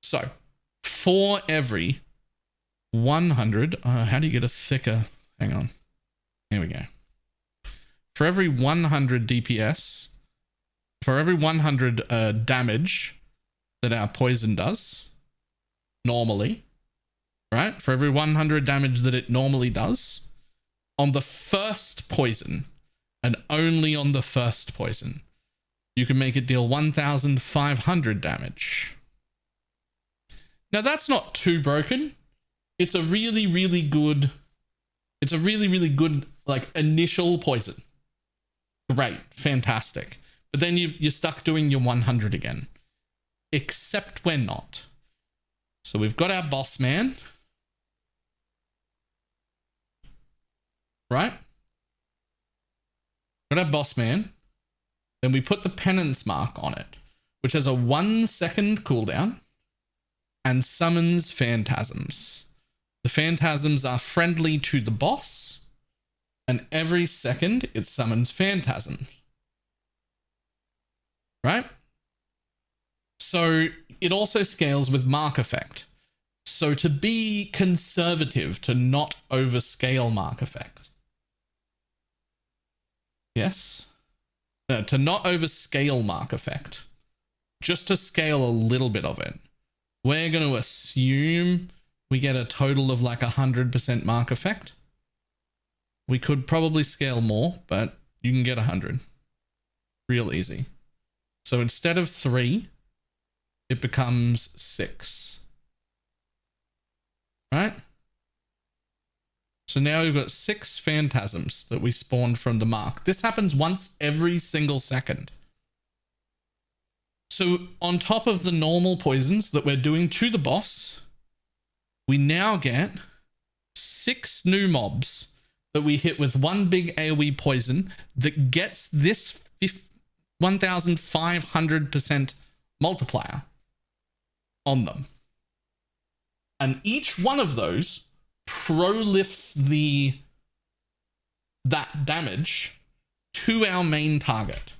So for every 100, how do you get a thicker? Hang on. Here we go. For every 100 DPS, for every 100 damage that our poison does normally, right? For every 100 damage that it normally does, on the first poison, and only on the first poison, you can make it deal 1,500 damage. Now that's not too broken. It's a really, really good, like initial poison. Great, fantastic. But then you're stuck doing your 100 again. Except we're not. So we've got our boss man. Right? Got our boss man. Then we put the penance mark on it, which has a 1 second cooldown and summons phantasms. The phantasms are friendly to the boss, and every second it summons phantasms. Right? So it also scales with mark effect. So to be conservative, to not overscale mark effect. Yes? To not overscale mark effect. Just to scale a little bit of it. We're going to assume we get a total of like 100% mark effect. We could probably scale more, but you can get 100. Real easy. So instead of 3, it becomes 6. Right? So now we've got 6 phantasms that we spawned from the mark. This happens once every single second. So on top of the normal poisons that we're doing to the boss, we now get 6 new mobs that we hit with one big AoE poison that gets this 1,500% multiplier on them. And each one of those pro-lifts that damage to our main target.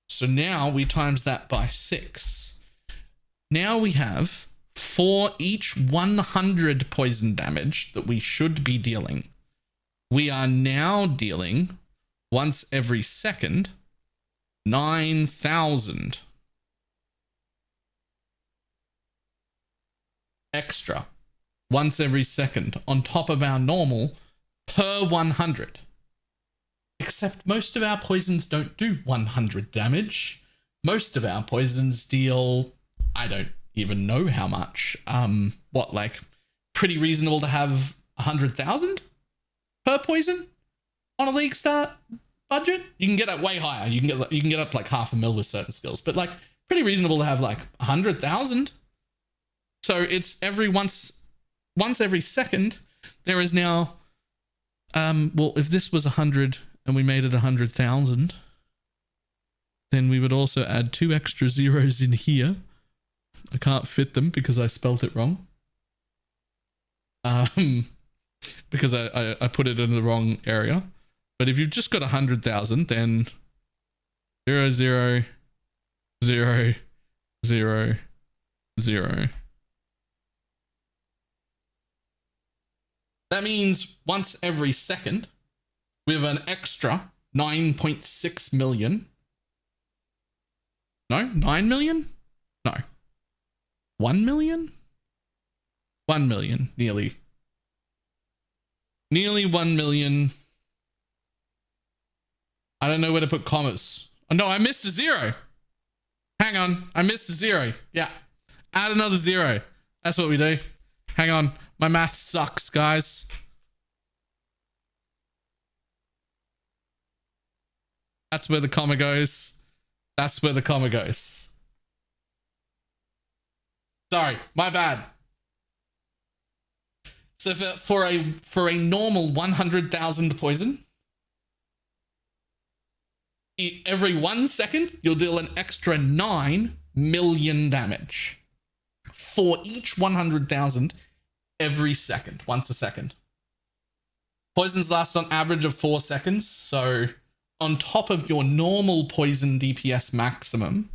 So now we times that by 6. Now we have, for each 100 poison damage that we should be dealing, we are now dealing once every second 9,000 extra once every second on top of our normal per 100. Except most of our poisons don't do 100 damage. Most of our poisons deal, I don't even know how much. What, like pretty reasonable to have 100,000 per poison on a league start budget? You can get up way higher. You can get up like 500,000 with certain skills, but like pretty reasonable to have like 100,000. So it's once every second, there is now, well, if this was 100 and we made it 100,000, then we would also add 2 extra zeros in here. I can't fit them because I spelt it wrong. Because I put it in the wrong area. But if you've just got 100,000, then 0, 0, 0, 0, 0. That means once every second, we have an extra 9.6 million. No, 9 million? No. 1 million? 1 million, nearly. Nearly 1 million. I don't know where to put commas. Oh, no, I missed a 0. Hang on, I missed a 0. Yeah, add another 0. That's what we do. Hang on. My math sucks, guys. That's where the comma goes. That's where the comma goes. Sorry, my bad. So for a normal 100,000 poison, every 1 second you'll deal an extra 9 million damage. For each 100,000 every second, once a second. Poisons last on average of 4 seconds, so on top of your normal poison DPS maximum,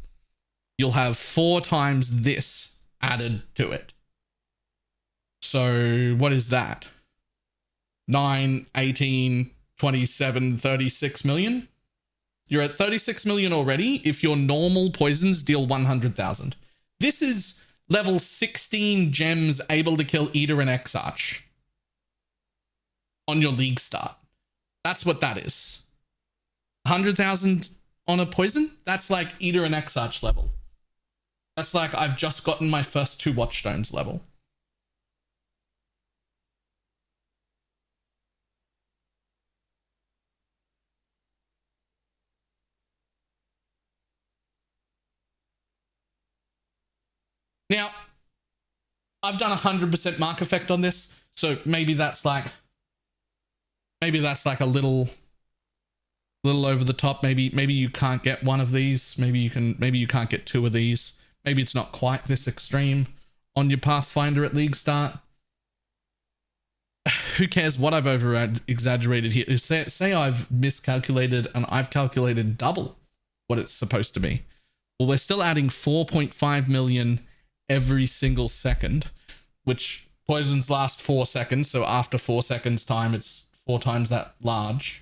you'll have 4 times this added to it. So what is that? 9, 18, 27, 36 million? You're at 36 million already if your normal poisons deal 100,000. This is level 16 gems able to kill Eater and Exarch on your league start. That's what that is. 100,000 on a poison? That's like Eater and Exarch level. That's like I've just gotten my first 2 Watchstones level. Now, I've done 100% mark effect on this, so maybe that's like a little over the top. Maybe you can't get one of these. Maybe you can't get 2 of these. Maybe it's not quite this extreme on your Pathfinder at league start. Who cares what I've over exaggerated here? Say I've miscalculated and I've calculated double what it's supposed to be. Well, we're still adding 4.5 million every single second, which poisons last 4 seconds. So after 4 seconds time, it's 4 times that large.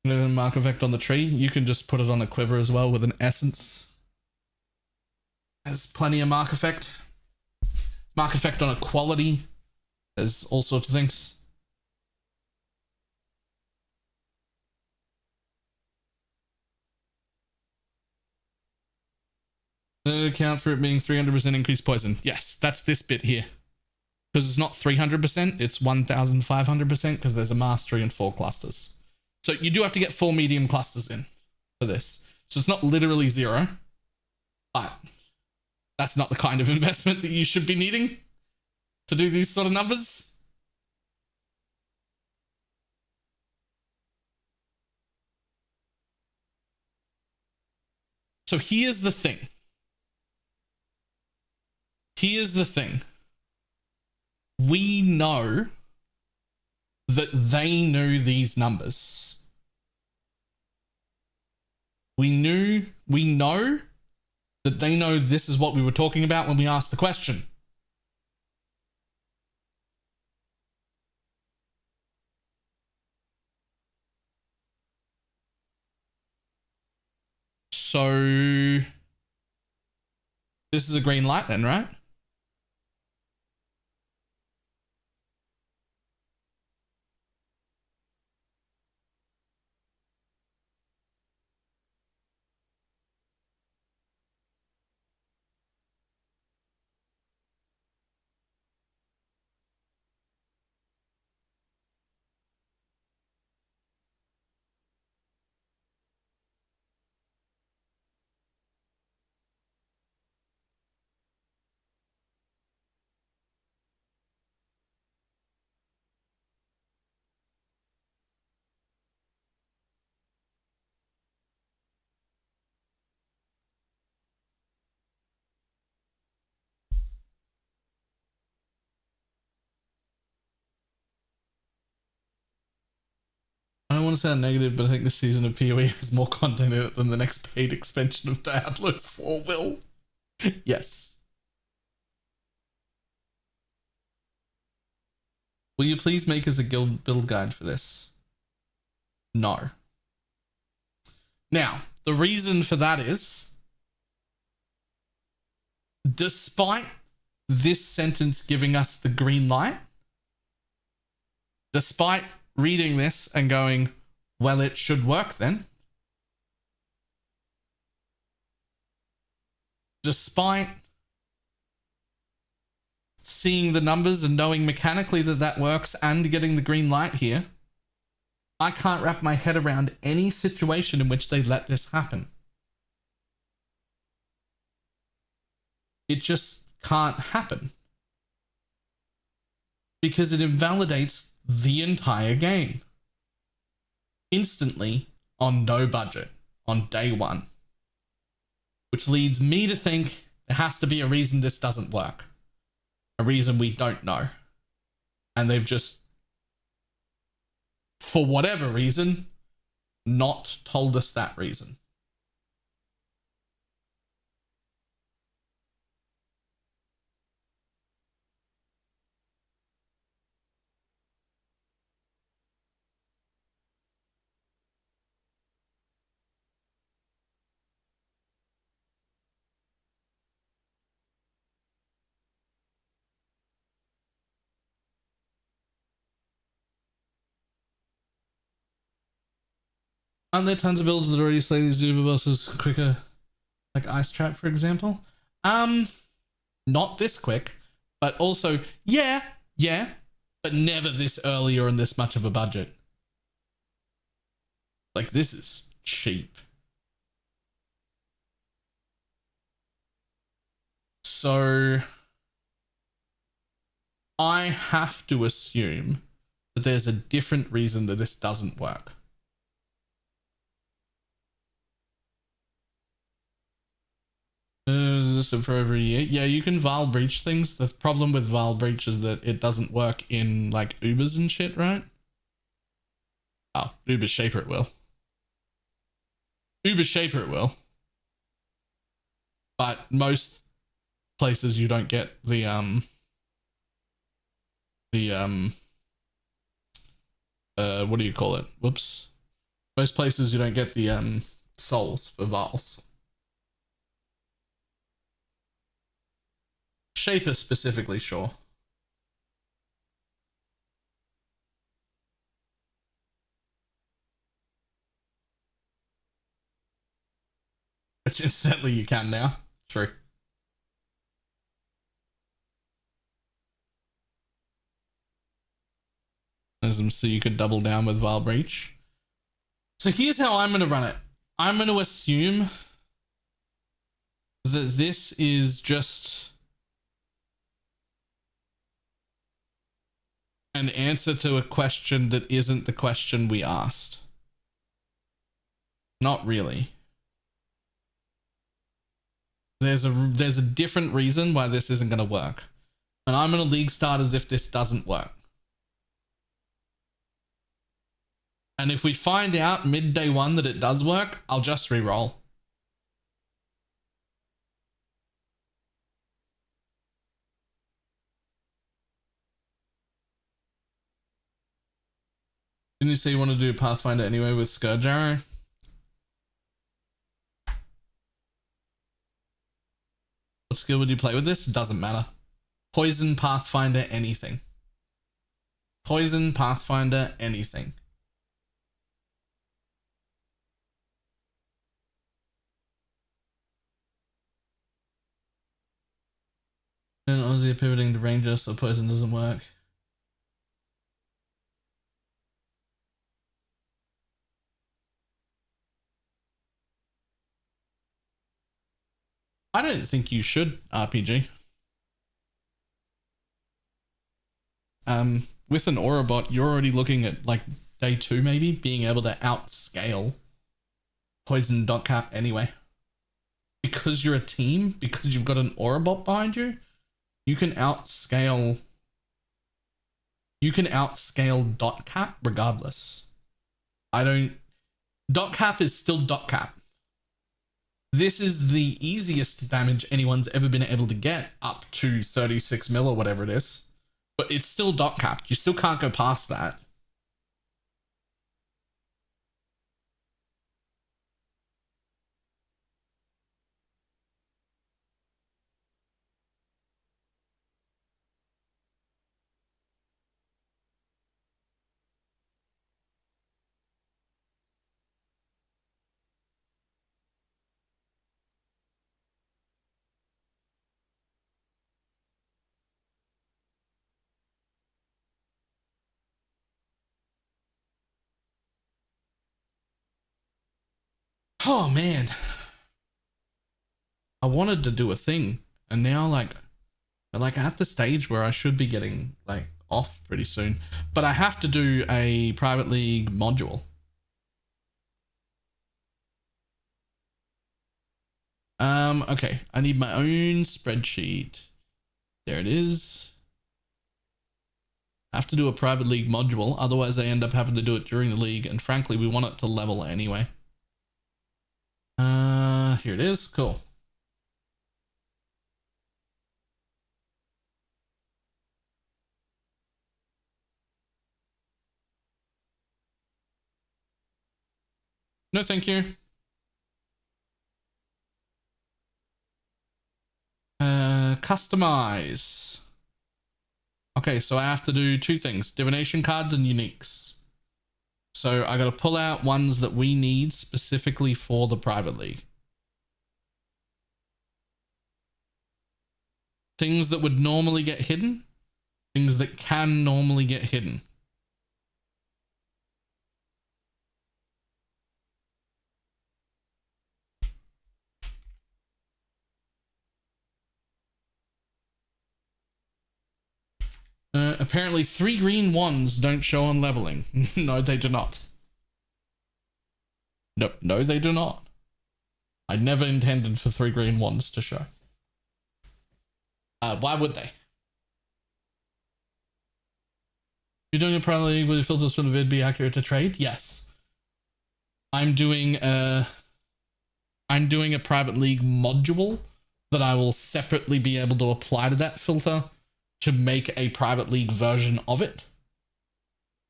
Mark effect on the tree. You can just put it on a quiver as well with an essence. There's plenty of mark effect. Mark effect on a quality. There's all sorts of things. Account for it being 300% increased poison. Yes, that's this bit here. Because it's not 300%, it's 1,500% because there's a mastery and 4 clusters. So you do have to get 4 medium clusters in for this. So it's not literally 0. But that's not the kind of investment that you should be needing to do these sort of numbers. So here's the thing. Here's the thing. We know that they knew these numbers. We know that they know this is what we were talking about when we asked the question. So this is a green light then, right? I don't want to sound negative, but I think this season of PoE has more content in it than the next paid expansion of Diablo 4 will. Yes. Will you please make us a guild build guide for this? No. Now, the reason for that is, despite this sentence giving us the green light, despite reading this and going, well, it should work then. Despite seeing the numbers and knowing mechanically that that works and getting the green light here, I can't wrap my head around any situation in which they let this happen. It just can't happen. Because it invalidates the entire game. Instantly, on no budget, on day one. Which leads me to think there has to be a reason this doesn't work. A reason we don't know. And they've just, for whatever reason, not told us that reason. Aren't there tons of builds that already slay these Uber bosses quicker? Like Ice Trap, for example? Not this quick, but also, yeah, but never this early or in this much of a budget. Like, this is cheap. So, I have to assume that there's a different reason that this doesn't work. Is this for over a year? Yeah, you can Vile Breach things. The problem with Vile Breach is that it doesn't work in like Ubers and shit, right? Oh, Uber Shaper it will. Uber Shaper it will. But most places you don't get the what do you call it? Whoops. Most places you don't get the souls for Viles. Shaper specifically, sure. Which incidentally you can now. True. So you could double down with Vile Breach. So here's how I'm going to run it. I'm going to assume that this is just an answer to a question that isn't the question we asked. Not really. There's a different reason why this isn't going to work. And I'm going to league start as if this doesn't work. And if we find out mid day one that it does work, I'll just re-roll. Didn't you say you want to do Pathfinder anyway with Scourge Arrow? What skill would you play with this? It doesn't matter. Poison, Pathfinder, anything. Poison, Pathfinder, anything. And Aussie pivoting to Ranger so poison doesn't work. I don't think you should RPG. With an Aura bot, you're already looking at like day 2 maybe being able to outscale Poison dot cap anyway. Because you're a team, because you've got an Aura bot behind you, you can outscale dot cap regardless. Dot cap is still dot cap. This is the easiest damage anyone's ever been able to get up to 36 mil or whatever it is. But it's still dot capped. You still can't go past that. Oh man, I wanted to do a thing, and now like at the stage where I should be getting like off pretty soon, but I have to do a private league module. Okay, I need my own spreadsheet. There it is. I have to do a private league module, otherwise I end up having to do it during the league, and frankly, we want it to level anyway. Here it is. Cool. No, thank you. Customize. Okay, so I have to do two things: divination cards and uniques. So I got to pull out ones that we need specifically for the private league. Things that would normally get hidden, things that can normally get hidden. Apparently 3 green ones don't show on leveling. No, they do not. No, they do not. I never intended for 3 green ones to show. Why would they? You're doing a private league with filters from the vid be accurate to trade? Yes. I'm doing a private league module that I will separately be able to apply to that filter to make a private league version of it.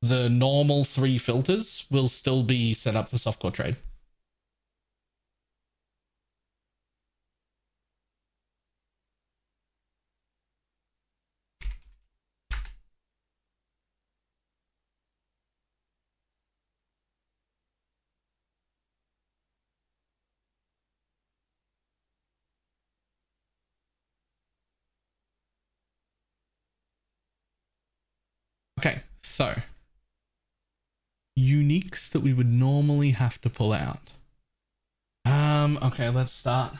The normal 3 filters will still be set up for softcore trade. Okay, so uniques that we would normally have to pull out. Okay, let's start.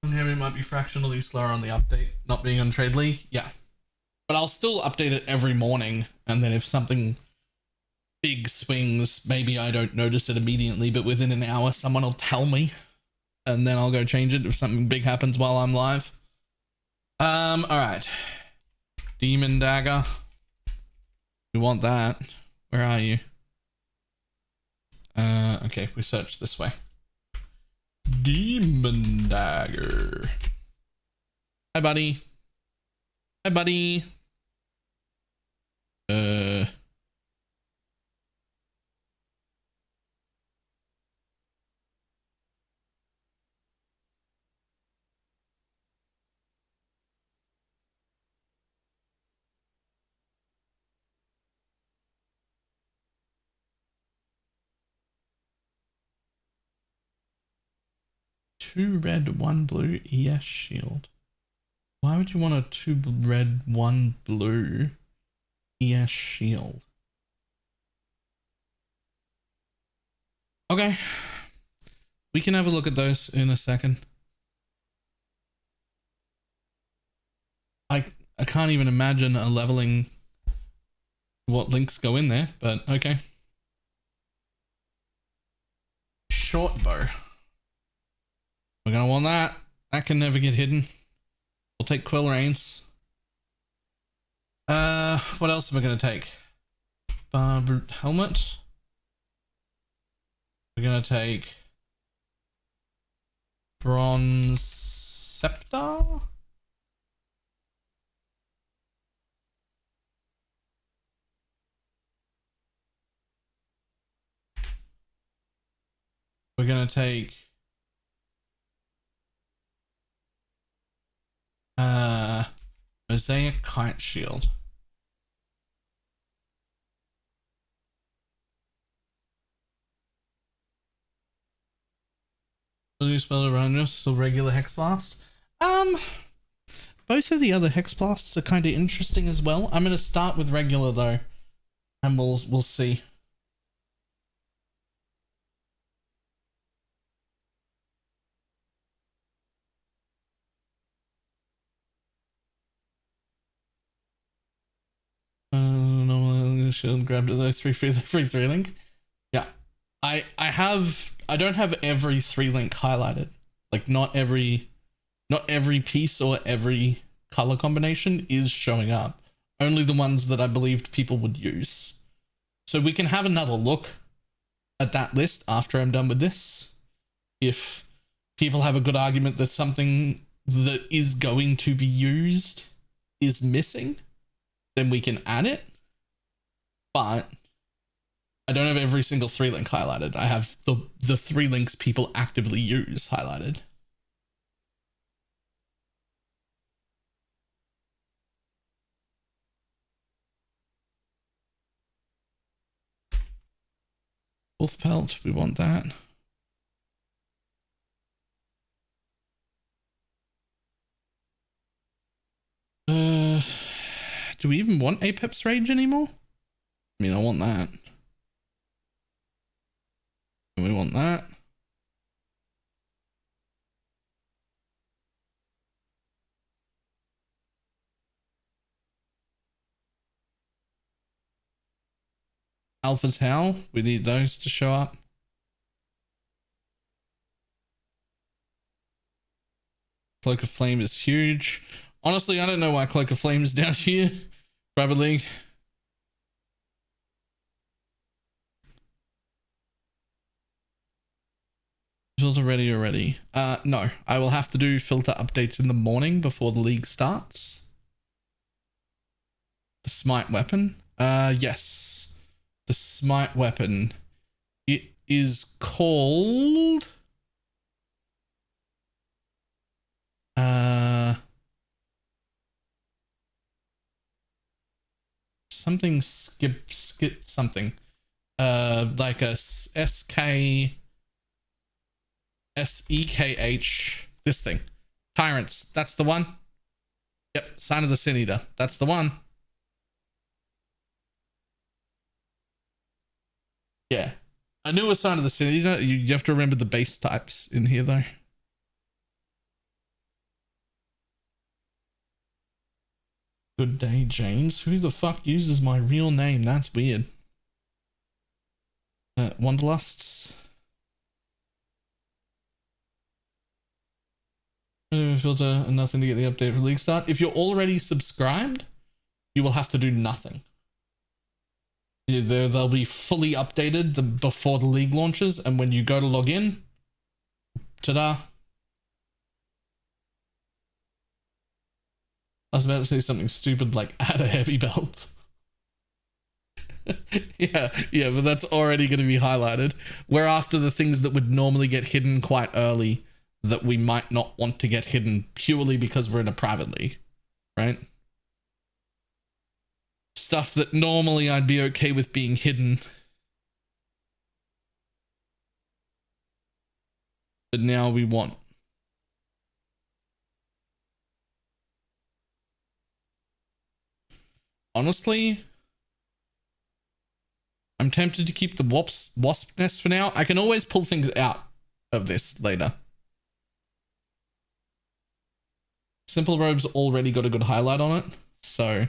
Henry might be fractionally slower on the update, not being on Trade League. Yeah, but I'll still update it every morning, and then if something big swings, maybe I don't notice it immediately, but within an hour someone will tell me, and then I'll go change it if something big happens while I'm live. All right, Demon Dagger, we want that. Where are you? Okay, we search this way. Demon Dagger. Hi buddy. Hi buddy. Two red, one blue ES shield. Why would you want a 2 red, 1 blue ES shield? Okay. We can have a look at those in a second. I can't even imagine a leveling what links go in there, but okay. Short bow. We're gonna want that. That can never get hidden. We'll take Quill Reins. What else am I gonna take? Barbrute Helmet. We're gonna take Bronze Scepter. We're gonna take Mosaic Kite Shield. Will you spell around us? So regular Hex Blast? both of the other hex blasts are kind of interesting as well. I'm going to start with regular though, and we'll see. No, she'll grab those three free link. Yeah, I don't have every 3-link highlighted. Like not every piece or every color combination is showing up. Only the ones that I believed people would use. So we can have another look at that list after I'm done with this. If people have a good argument that something that is going to be used is missing, then we can add it. But I don't have every single 3-link highlighted. I have the 3 links people actively use highlighted. Wolf pelt, we want that. Do we even want Apex Rage anymore? I mean, I want that. And we want that. Alpha's Howl, we need those to show up. Cloak of Flame is huge. Honestly, I don't know why Cloak of Flame is down here. Private League. Filter ready already? No, I will have to do filter updates in the morning before the league starts. The smite weapon? Yes. The smite weapon. It is called... something skip something. Like a SEKH, this thing. Tyrants, that's the one. Yep, Sign of the Sin Eater, that's the one. Yeah, I knew a Sign of the Sin Eater. You have to remember the base types in here though. Good day, James. Who the fuck uses my real name? That's weird. Wanderlusts. Filter and nothing to get the update for league start. If you're already subscribed, you will have to do nothing. They'll be fully updated before the league launches, and when you go to log in, ta-da. I was about to say something stupid like add a heavy belt. yeah, but that's already going to be highlighted. We're after the things that would normally get hidden quite early that we might not want to get hidden purely because we're in a private league, right? Stuff that normally I'd be okay with being hidden. But now we want. Honestly, I'm tempted to keep the wasp nest for now. I can always pull things out of this later. Simple Robe's already got a good highlight on it, so...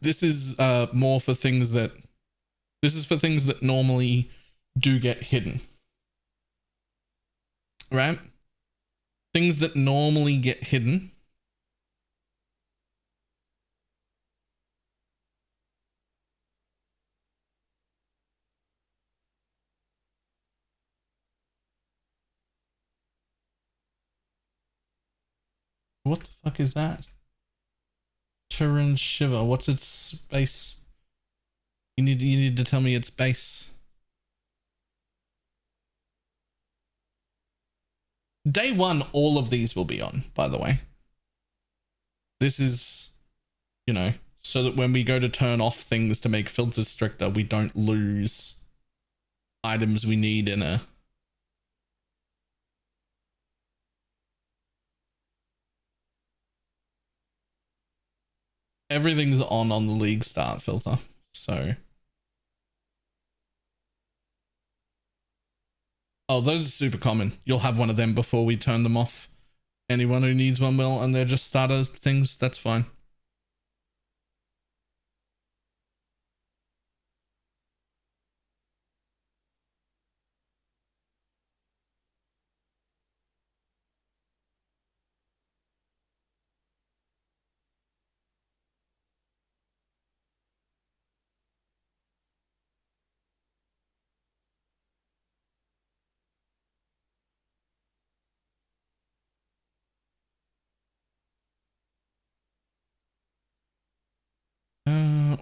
This is more for things that... This is for things that normally do get hidden. Right? Things that normally get hidden. What the fuck is that? Turin Shiver. What's its base? You need to tell me its base. Day one, all of these will be on, by the way. This is, you know, so that when we go to turn off things to make filters stricter, we don't lose items we need in a... Everything's on the league start filter, so... Oh, those are super common. You'll have one of them before we turn them off. Anyone who needs one will, and they're just starter things, that's fine.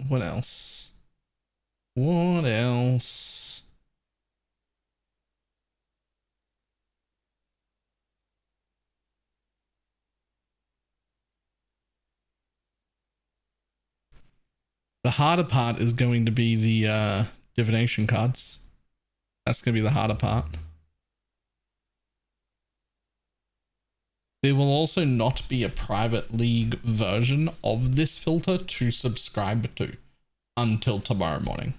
What else? What else? The harder part is going to be the divination cards. That's going to be the harder part. There will also not be a private league version of this filter to subscribe to until tomorrow morning.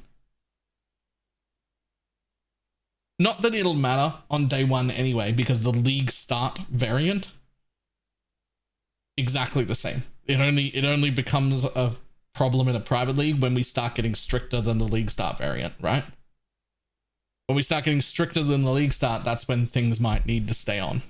Not that it'll matter on day one anyway, because the league start variant exactly the same. It only becomes a problem in a private league when we start getting stricter than the league start variant, right? When we start getting stricter than the league start, that's when things might need to stay on.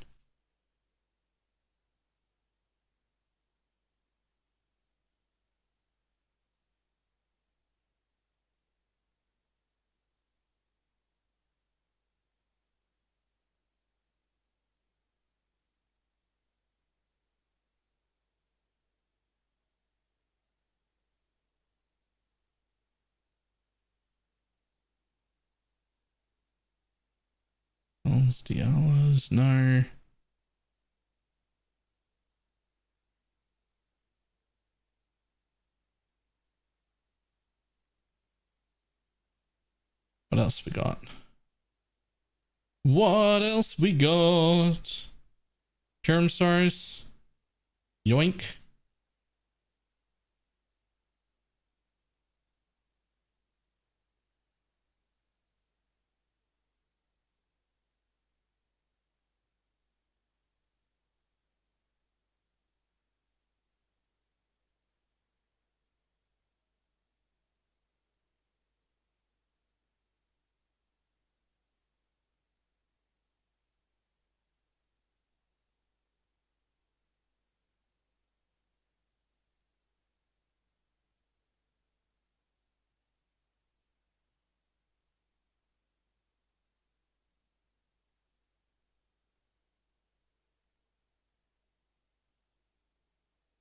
Dialas, no. What else we got? What else we got? Germsaurus. Yoink.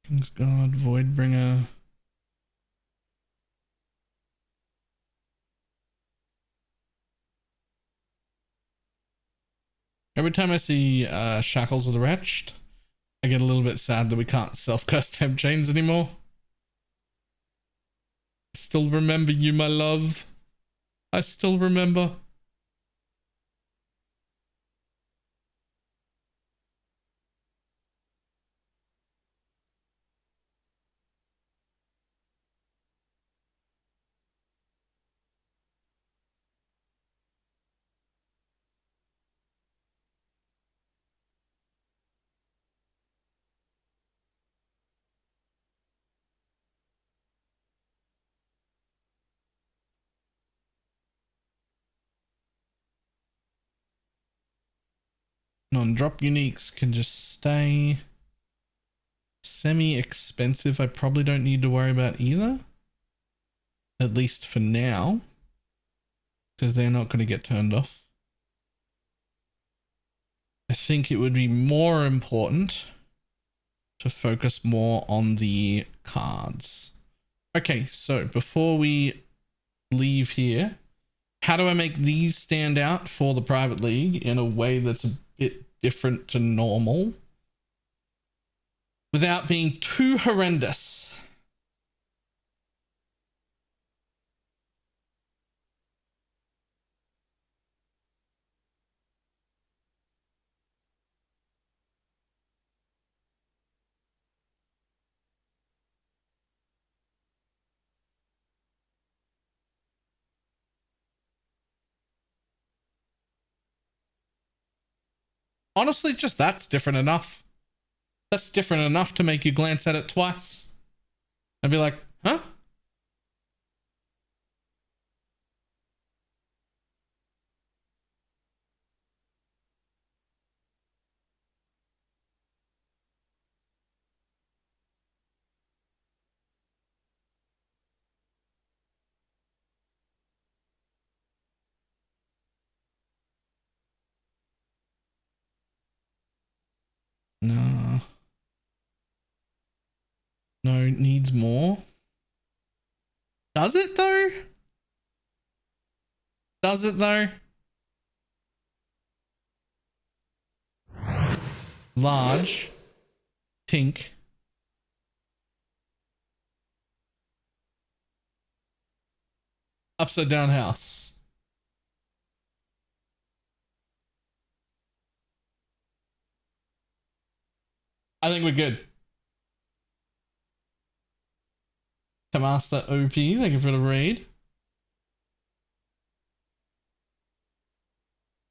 Kingsguard, Voidbringer. Every time I see Shackles of the Wretched, I get a little bit sad that we can't self-cast temp chains anymore. I still remember you, my love. I still remember. Non-drop uniques can just stay. Semi-expensive, I probably don't need to worry about either. At least for now. Because they're not going to get turned off. I think it would be more important to focus more on the cards. Okay, so before we leave here, how do I make these stand out for the private league in a way that's a bit different to normal without being too horrendous? Honestly, just that's different enough. That's different enough to make you glance at it twice and be like, huh? No. No, it needs more. Does it though? Does it though? Large, pink, upside down house. I think we're good. Master OP, thank you for the raid.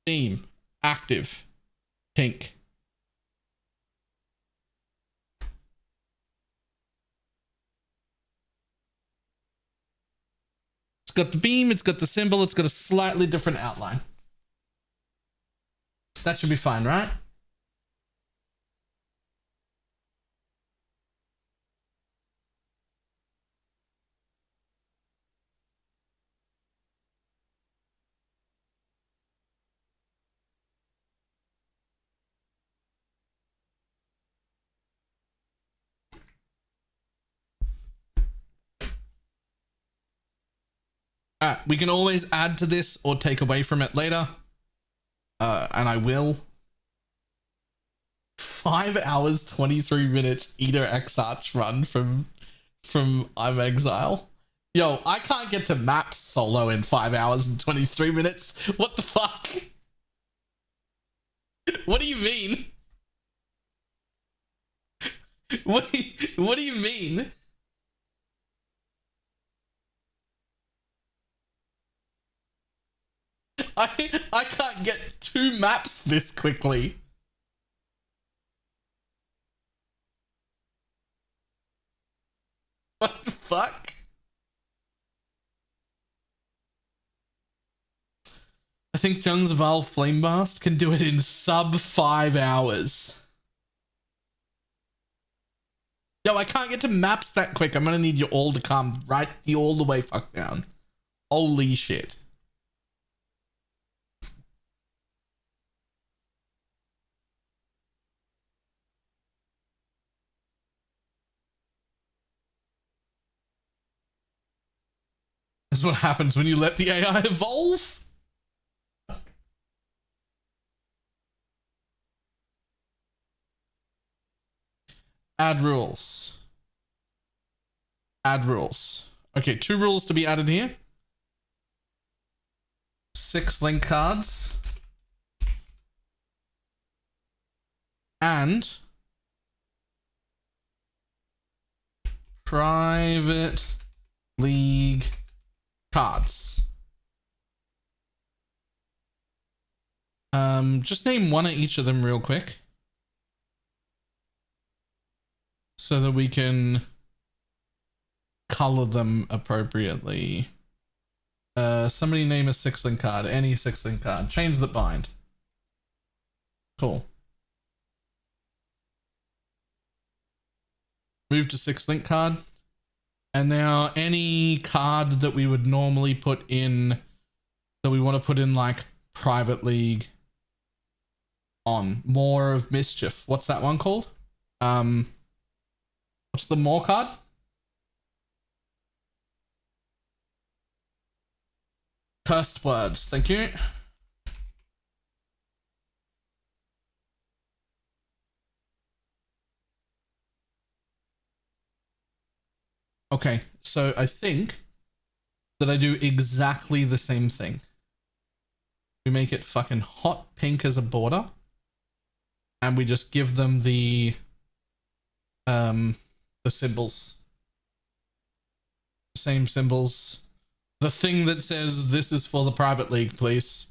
Theme, active, pink. It's got the beam, it's got the symbol, it's got a slightly different outline. That should be fine, right? We can always add to this or take away from it later. And I will. 5 hours, 23 minutes, Eater X-Arch run from I'm Exile. Yo, I can't get to map solo in 5 hours and 23 minutes. What the fuck? What do you mean? What do you mean? I can't get 2 maps this quickly. What the fuck? I think Jung's Val Flameblast can do it in sub 5 hours. Yo, I can't get to maps that quick. I'm gonna need you all to come right the all the way fuck down. Holy shit. That's what happens when you let the AI evolve. Add rules. Add rules. Okay, 2 rules to be added here. 6 link cards. And private league cards. Just name one of each of them real quick so that we can color them appropriately. Somebody name a 6-link card, any 6-link card. Chains that bind. Cool. Move to 6-link card. And now any card that we would normally put in, that we want to put in like private league on. More of Mischief. What's that one called? What's the more card? Cursed words. Thank you. Okay, so I think that I do exactly the same thing. We make it fucking hot pink as a border. And we just give them the symbols. Same symbols. The thing that says this is for the private league, please.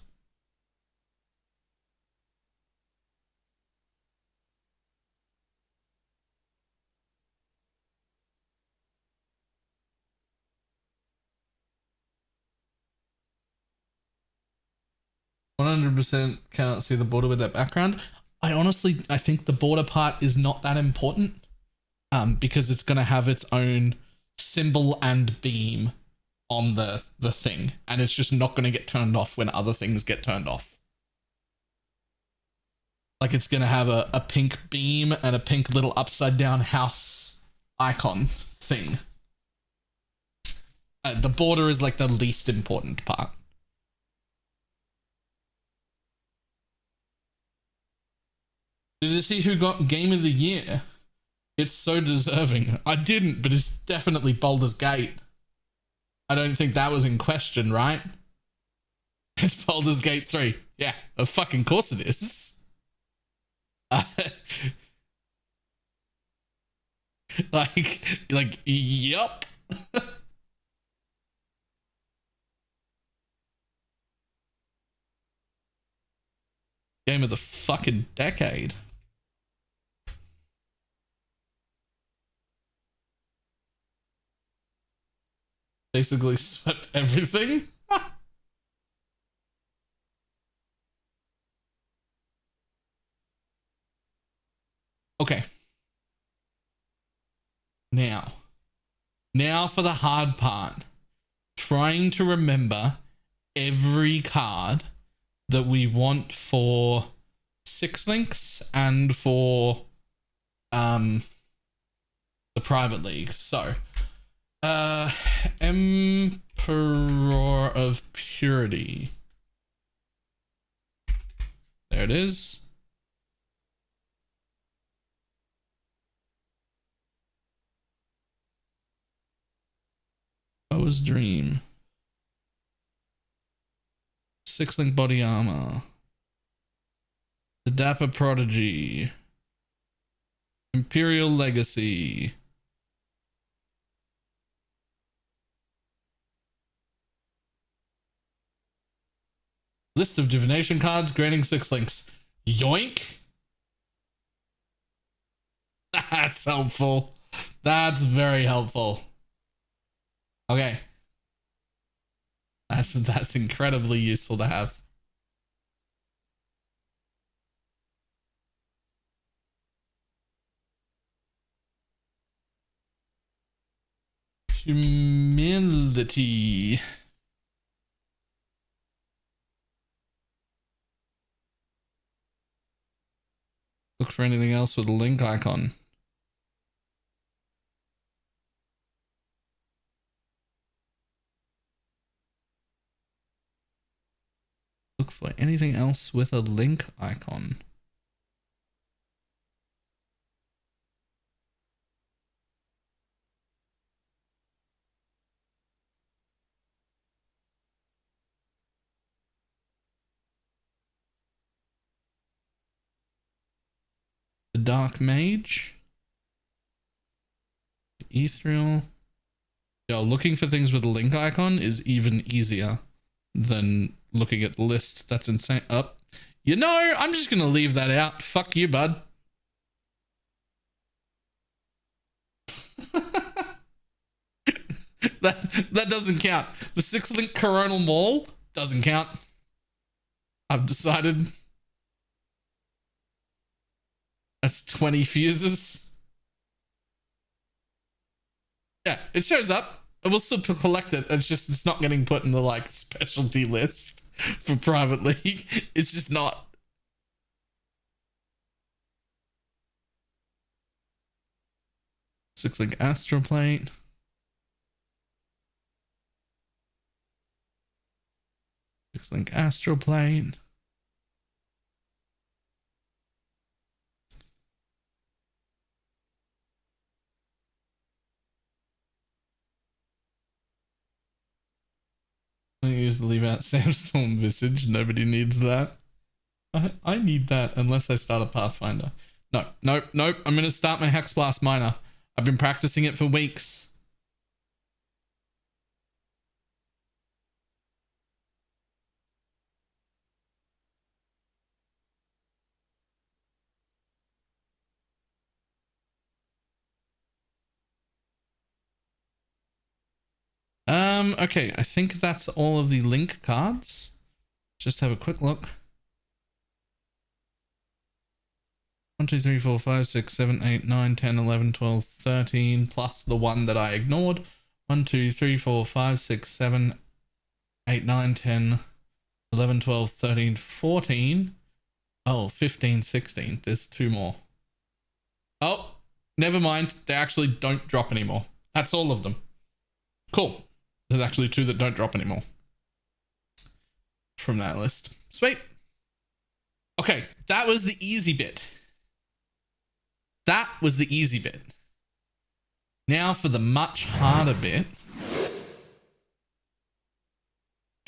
100% cannot see the border with that background. I think the border part is not that important, because it's going to have its own symbol and beam on the thing, and it's just not going to get turned off when other things get turned off. Like, it's going to have a pink beam and a pink little upside down house icon thing. The border is like the least important part. Did you see who got Game of the Year? It's so deserving. I didn't, but it's definitely Baldur's Gate. I don't think that was in question, right? It's Baldur's Gate 3. Yeah, of fucking course it is. Yup. Game of the fucking decade. Basically swept everything. Okay. Now for the hard part. Trying to remember every card that we want for 6 links and for the private league. So, Emperor of Purity. There it is. Boa's Dream. 6-link body armor. The Dapper Prodigy. Imperial Legacy. List of divination cards granting 6 links. Yoink. That's helpful. That's very helpful. Okay. That's incredibly useful to have. Humility. Look for anything else with a link icon. Look for anything else with a link icon. The Dark Mage. Ethereal. Yo, looking for things with a link icon is even easier than looking at the list. That's insane. Up. You know, I'm just gonna leave that out. Fuck you, bud. that doesn't count. The 6-link Coronal Mall doesn't count. I've decided. That's 20 fuses. Yeah, it shows up. We'll still collect it. It's not getting put in the like specialty list for private league. It's just not. Six-link Astroplate. Six-link Astroplate. I usually leave out Samstorm Visage. Nobody needs that. I need that unless I start a Pathfinder. No. I'm going to start my Hexblast Miner. I've been practicing it for weeks. Okay, I think that's all of the link cards. Just have a quick look. 1, 2, 3, 4, 5, 6, 7, 8, 9, 10, 11, 12, 13, plus the one that I ignored. 1, 2, 3, 4, 5, 6, 7, 8, 9, 10, 11, 12, 13, 14. Oh, 15, 16. There's 2 more. Oh, never mind. They actually don't drop anymore. That's all of them. Cool. There's actually 2 that don't drop anymore from that list. Sweet. Okay, that was the easy bit. That was the easy bit. Now for the much harder bit.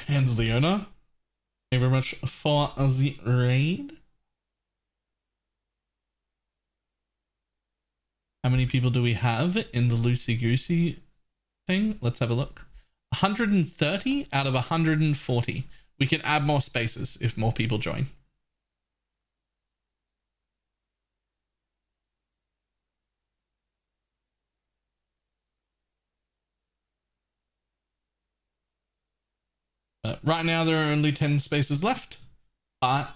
And Leona, thank you very much for the raid. How many people do we have in the loosey goosey thing? Let's have a look. 130 out of 140. We can add more spaces if more people join. Right now there are only 10 spaces left, but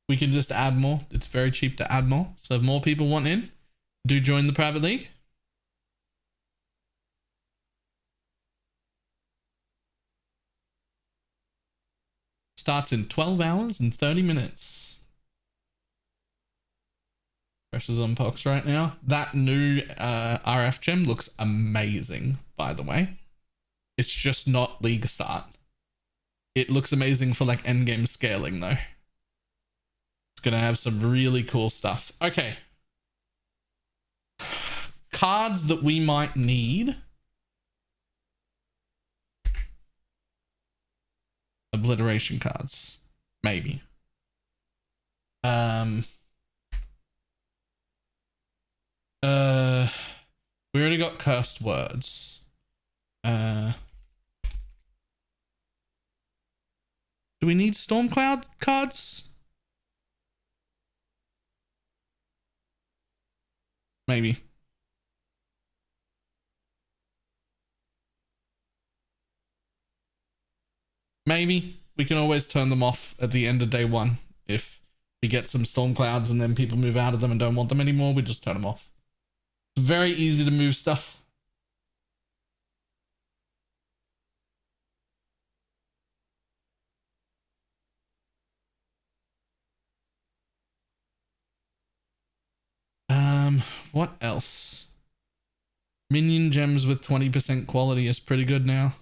we can just add more. It's very cheap to add more. So if more people want in, do join the private league. Starts in 12 hours and 30 minutes. Pressure's on Pox right now. That new RF gem looks amazing, by the way. It's just not league start. It looks amazing for like endgame scaling though. It's gonna have some really cool stuff. Okay. Cards that we might need. Obliteration cards. Maybe. We already got cursed words. Do we need Stormcloud cards? Maybe. Maybe. We can always turn them off at the end of day 1. If we get some Stormclouds and then people move out of them and don't want them anymore, we just turn them off. It's very easy to move stuff. What else? Minion gems with 20% quality is pretty good now.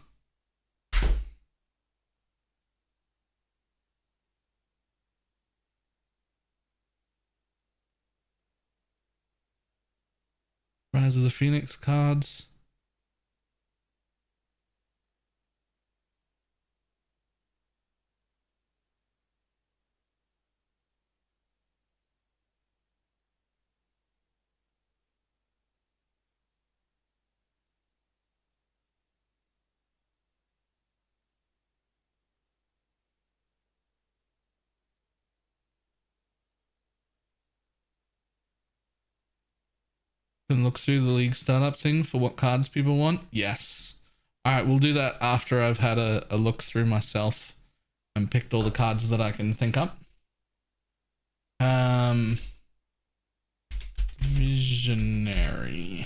Rise of the Phoenix cards. Can look through the league startup thing for what cards people want. Yes. All right, we'll do that after I've had a look through myself and picked all the cards that I can think up. Visionary.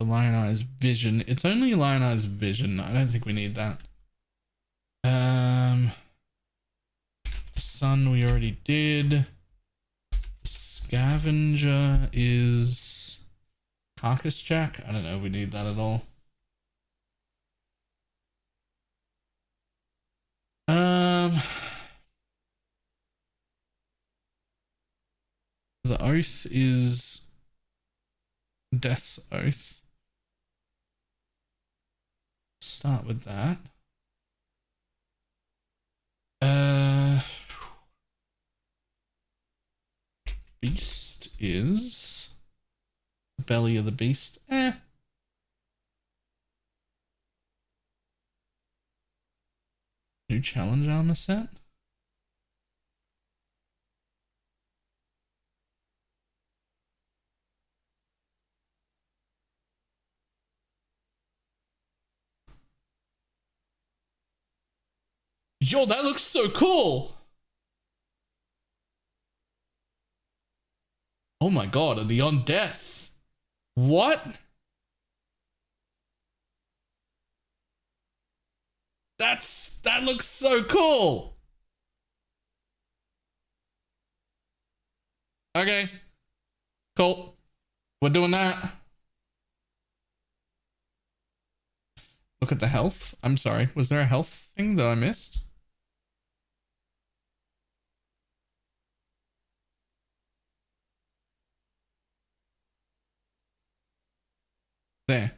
The Lionized Vision. It's only Lionized Vision. I don't think we need that. Sun we already did. Scavenger is Carcass Jack. I don't know if we need that at all. The Oath is Death's Oath. Start with that. Beast is Belly of the Beast. New challenge armor set. Yo, that looks so cool. Oh my god, a Beyond Death. What? That looks so cool. Okay. Cool. We're doing that. Look at the health. I'm sorry. Was there a health thing that I missed? There.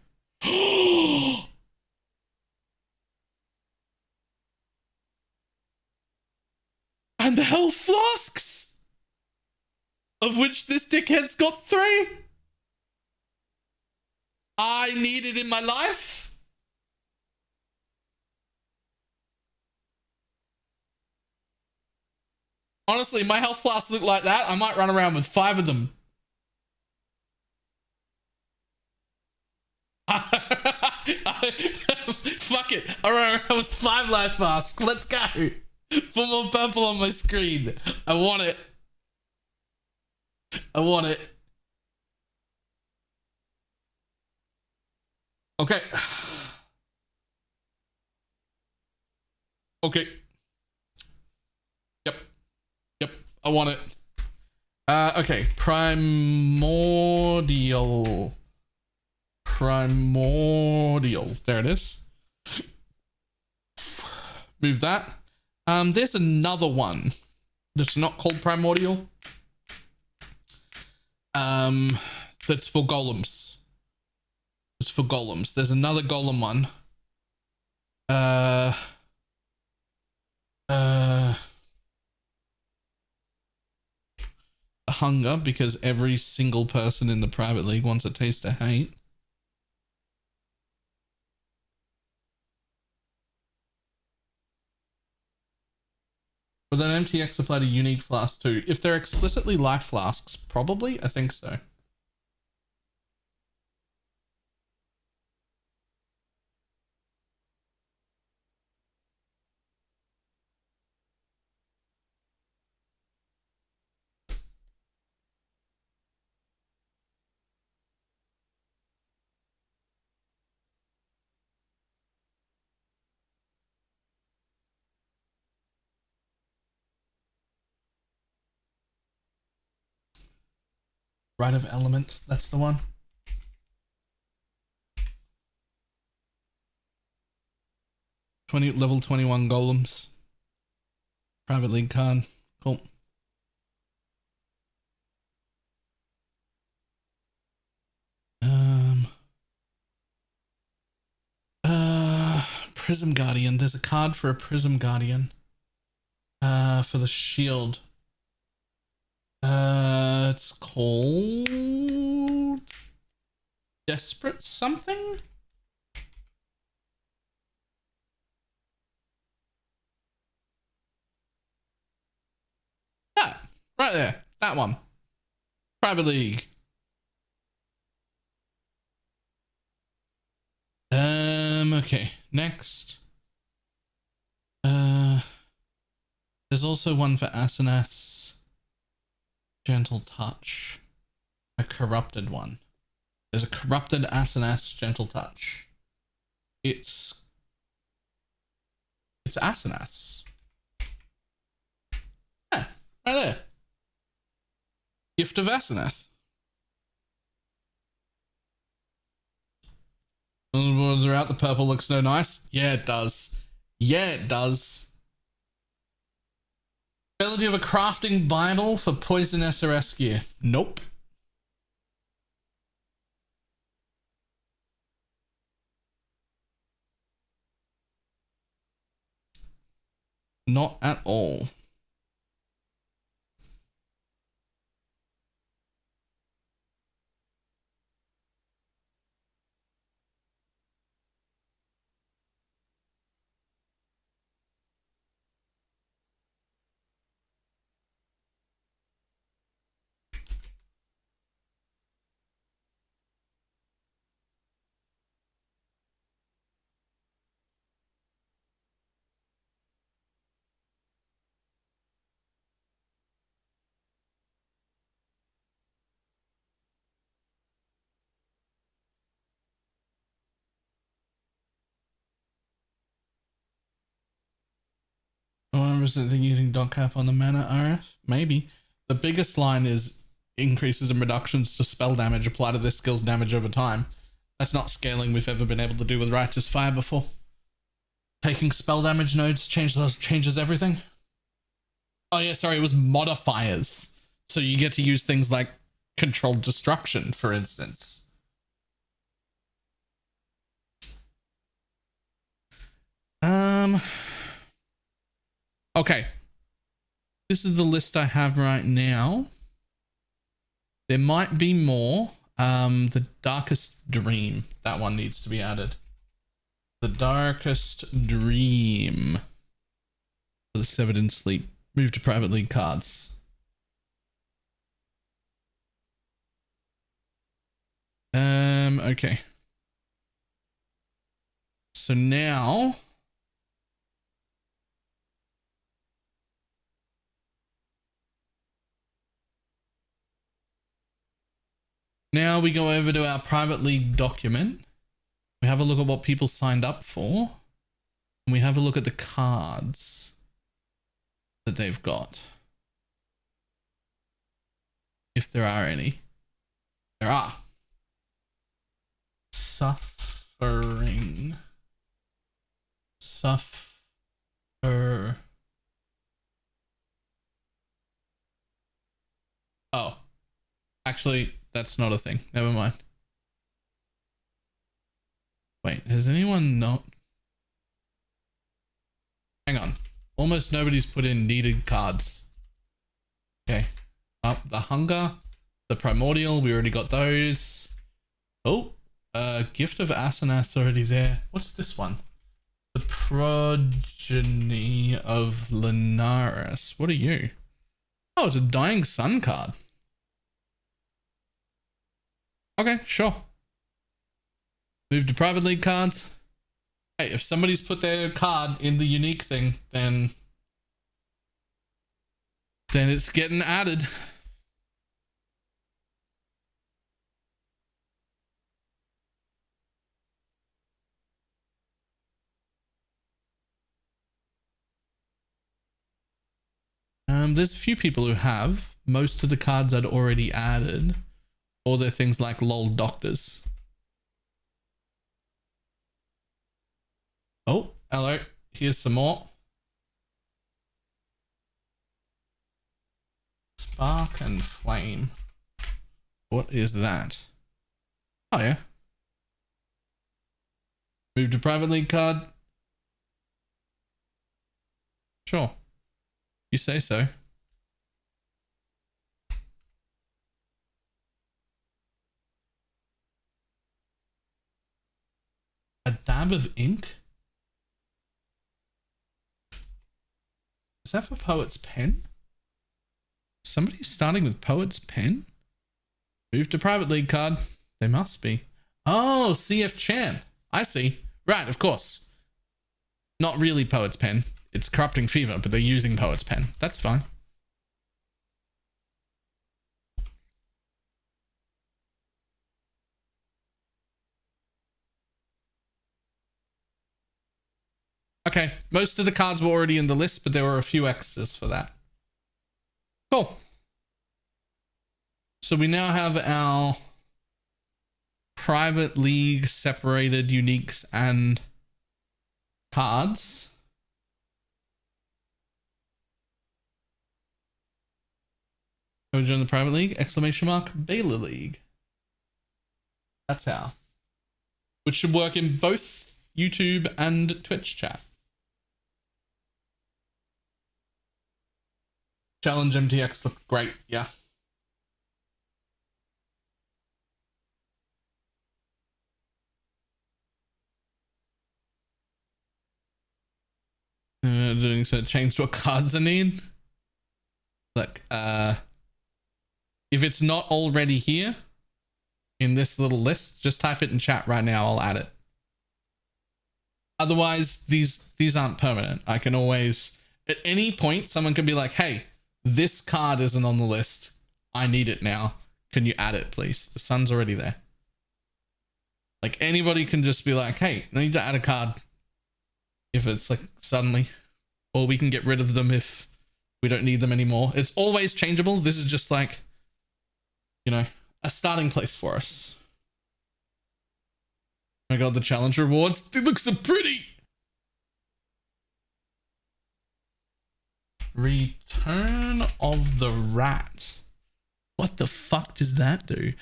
And the health flasks, of which this dickhead's got 3. I need it in my life. Honestly, my health flasks look like that. I might run around with 5 of them. Fuck it. I run around with 5 life flasks. Let's go. Put more purple on my screen. I want it. I want it. Okay. Okay. Yep. Yep. I want it. Okay. Primordial. Primordial. There it is. Move that. There's another one that's not called Primordial. That's for golems. It's for golems. There's another golem one. Hunger, because every single person in the private league wants a taste of hate. Would an MTX apply to unique flasks too? If they're explicitly life flasks, probably. I think so. Rite of Element, that's the one. Level 21 golems. Private league card. Cool. Prism Guardian. There's a card for a Prism Guardian. For the shield. It's called Desperate something? Yeah, right there. That one. Private League. Okay, next. There's also one for Asenath's Gentle Touch. A corrupted one. There's a corrupted Asenath's Gentle Touch. It's Asenath's. Yeah, right there. Gift of Asenath. The words are out. The purple looks so nice. Yeah, it does. Yeah, it does. Ability of a crafting Bible for Poison SRS gear. Nope. Not at all. 100% think using dot cap on the mana RF? Maybe. The biggest line is increases and reductions to spell damage apply to this skill's damage over time. That's not scaling we've ever been able to do with Righteous Fire before. Taking spell damage nodes changes everything. Oh yeah, sorry, it was modifiers. So you get to use things like controlled destruction, for instance. Okay. This is the list I have right now. There might be more. The Darkest Dream. That one needs to be added. The Darkest Dream. For the Severed in Sleep. Move to private league cards. Okay. So now we go over to our private league document. We have a look at what people signed up for. And we have a look at the cards that they've got. If there are any. There are. Suffering. Suffer. Oh. Actually, that's not a thing. Never mind. Wait, has anyone not? Hang on. Almost nobody's put in needed cards. Okay. The Hunger, the Primordial, we already got those. Oh, Gift of Asenath's already there. What's this one? The Progeny of Linares. What are you? Oh, it's a Dying Sun card. Okay, sure. Move to private league cards. Hey, if somebody's put their card in the unique thing, then it's getting added. There's a few people who have. Most of the cards I'd already added. Or they're things like LOL Doctors. Oh, hello. Here's some more. Spark and Flame. What is that? Oh, yeah. Move to private league card. Sure. You say so. A dab of ink? Is that for Poet's Pen? Somebody's starting with Poet's Pen? Move to private league card. They must be. Oh, CF Champ. I see. Right, of course. Not really Poet's Pen. It's Corrupting Fever, but they're using Poet's Pen. That's fine. Okay, most of the cards were already in the list, but there were a few extras for that. Cool. So we now have our private league separated uniques and cards. Go join the private league, exclamation mark, Baylor League. That's how. Which should work in both YouTube and Twitch chat. Challenge MTX looked great, yeah. Doing so, change what cards I need. Look, if it's not already here in this little list, just type it in chat right now. I'll add it. Otherwise, these aren't permanent. I can always, at any point, someone can be like, hey, this card isn't on the list. I need it now. Can you add it, please? The sun's already there. Like, anybody can just be like, hey, I need to add a card. If it's like suddenly. or we can get rid of them if we don't need them anymore. It's always changeable. This is just like, you know, a starting place for us. Oh my god, the challenge rewards. They look so pretty. Return of the Rat. What the fuck does that do?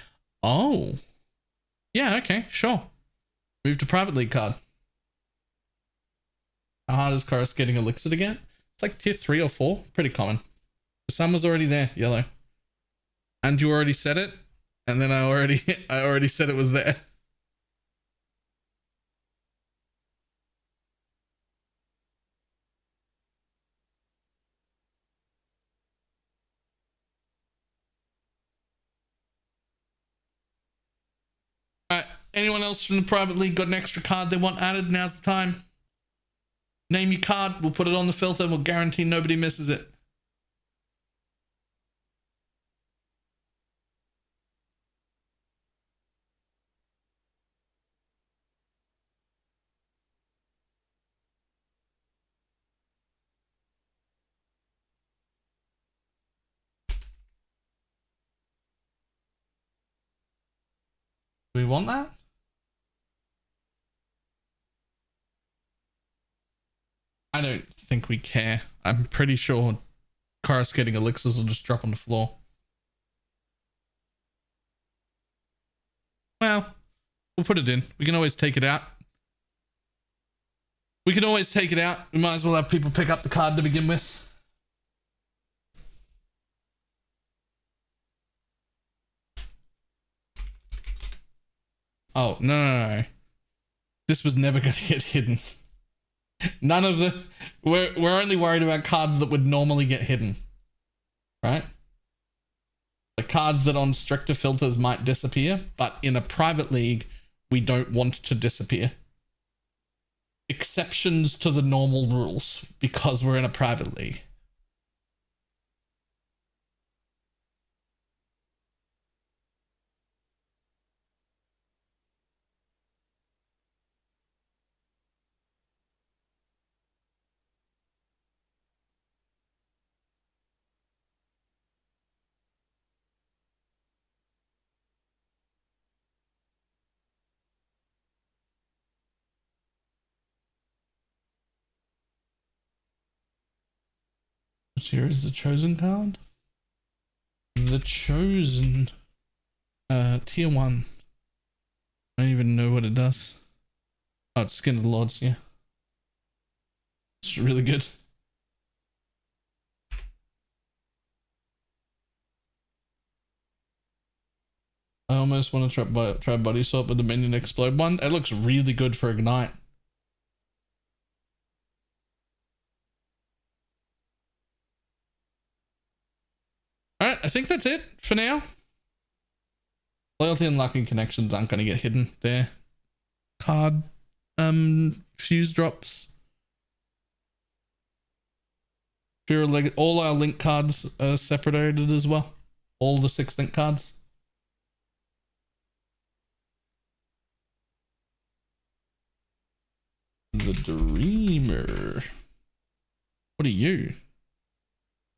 Oh. Yeah, okay, sure. Move to private league card. How hard is Chorus getting elixir to get? It's like tier 3 or 4. Pretty common. The sun was already there, yellow. And you already said it. And then I already said it was there. Alright, anyone else from the private league got an extra card they want added? Now's the time. Name your card, we'll put it on the filter, we'll guarantee nobody misses it. Do we want that? I don't think we care. I'm pretty sure coruscating elixirs will just drop on the floor. Well, we'll put it in. We can always take it out. We can always take it out. We might as well have people pick up the card to begin with. Oh, no. This was never going to get hidden. None of the... We're only worried about cards that would normally get hidden. Right? The cards that on stricter filters might disappear, but in a private league, we don't want to disappear. Exceptions to the normal rules, because we're in a private league. Here is the chosen card. The chosen tier 1. I don't even know what it does. Oh, it's Skin of the Lords, yeah. It's really good. I almost want to try body swap with the minion explode one. It looks really good for Ignite. Alright, I think that's it for now. Loyalty and lucky connections aren't going to get hidden there. Card fuse drops. All our link cards are separated as well. All the 6 link cards. The Dreamer. What are you?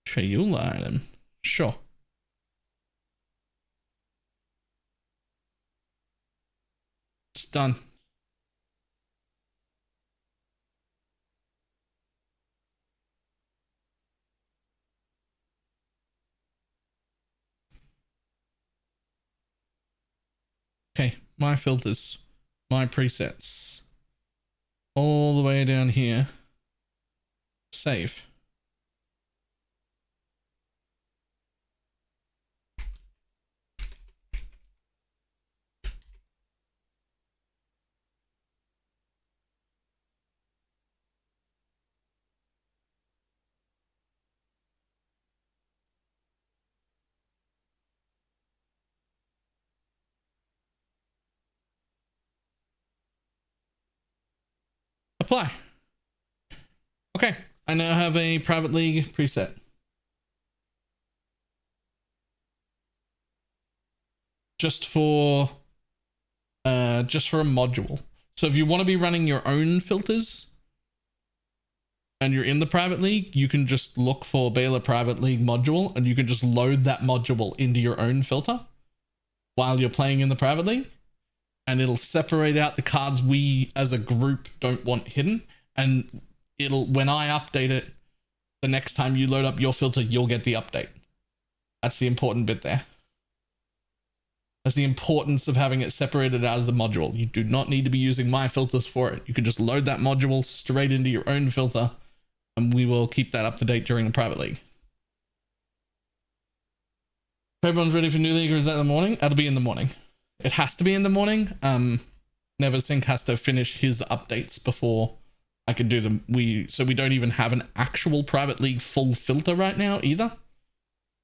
Shayula item. Sure. It's done. Okay, my filters, my presets. All the way down here. Save. Apply. Okay, I now have a private league preset. Just for a module. So if you want to be running your own filters, and you're in the private league, you can just look for Baylor Private League module and you can just load that module into your own filter while you're playing in the private league, and it'll separate out the cards we as a group don't want hidden, and it'll, when I update it, the next time you load up your filter, you'll get the update. That's the important bit there. That's the importance of having it separated out as a module. You do not need to be using my filters for it. You can just load that module straight into your own filter, and we will keep that up to date during the private league. Everyone's ready for New League, or is that in the morning? That'll be in the morning. It has to be in the morning. Neversink has to finish his updates before I can do them. So we don't even have an actual private league full filter right now either.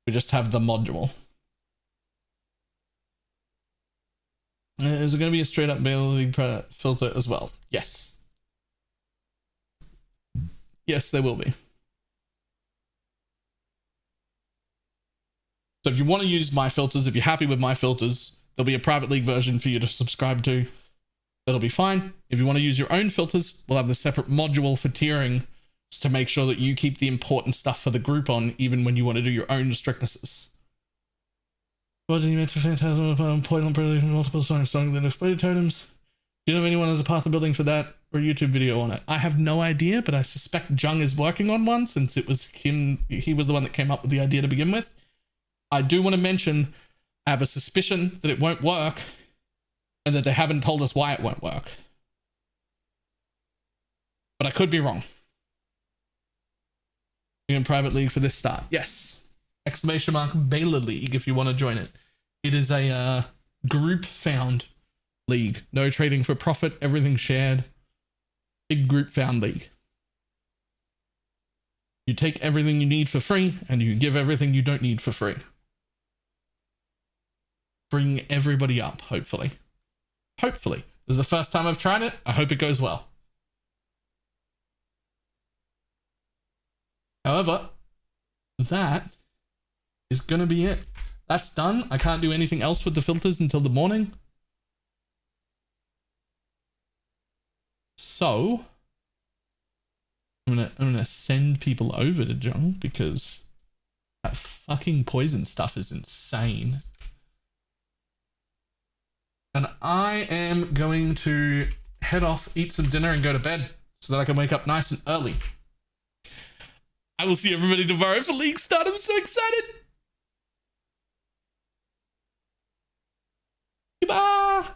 We just have the module. Is there going to be a straight up Baylor League filter as well? Yes. Yes, there will be. So if you want to use my filters, if you're happy with my filters, there'll be a private league version for you to subscribe to. That'll be fine. If you want to use your own filters, we'll have the separate module for tiering to make sure that you keep the important stuff for the group on, even when you want to do your own strictnesses. What did you make for Phantasm? Point on multiple songs, than exploded totems. Do you know if anyone has a path of building for that or a YouTube video on it? I have no idea, but I suspect Jung is working on one since it was him. He was the one that came up with the idea to begin with. I do want to mention, I have a suspicion that it won't work and that they haven't told us why it won't work. But I could be wrong. You're in private league for this start. Yes. Exclamation mark Baylor League if you want to join it. It is a group found league. No trading for profit. Everything shared. Big group found league. You take everything you need for free and you give everything you don't need for free. Bring everybody up, hopefully. Hopefully. This is the first time I've tried it. I hope it goes well. However, that is going to be it. That's done. I can't do anything else with the filters until the morning. So, I'm gonna send people over to Jung because that fucking poison stuff is insane. And I am going to head off, eat some dinner, and go to bed so that I can wake up nice and early. I will see everybody tomorrow for League Start. I'm so excited. Goodbye.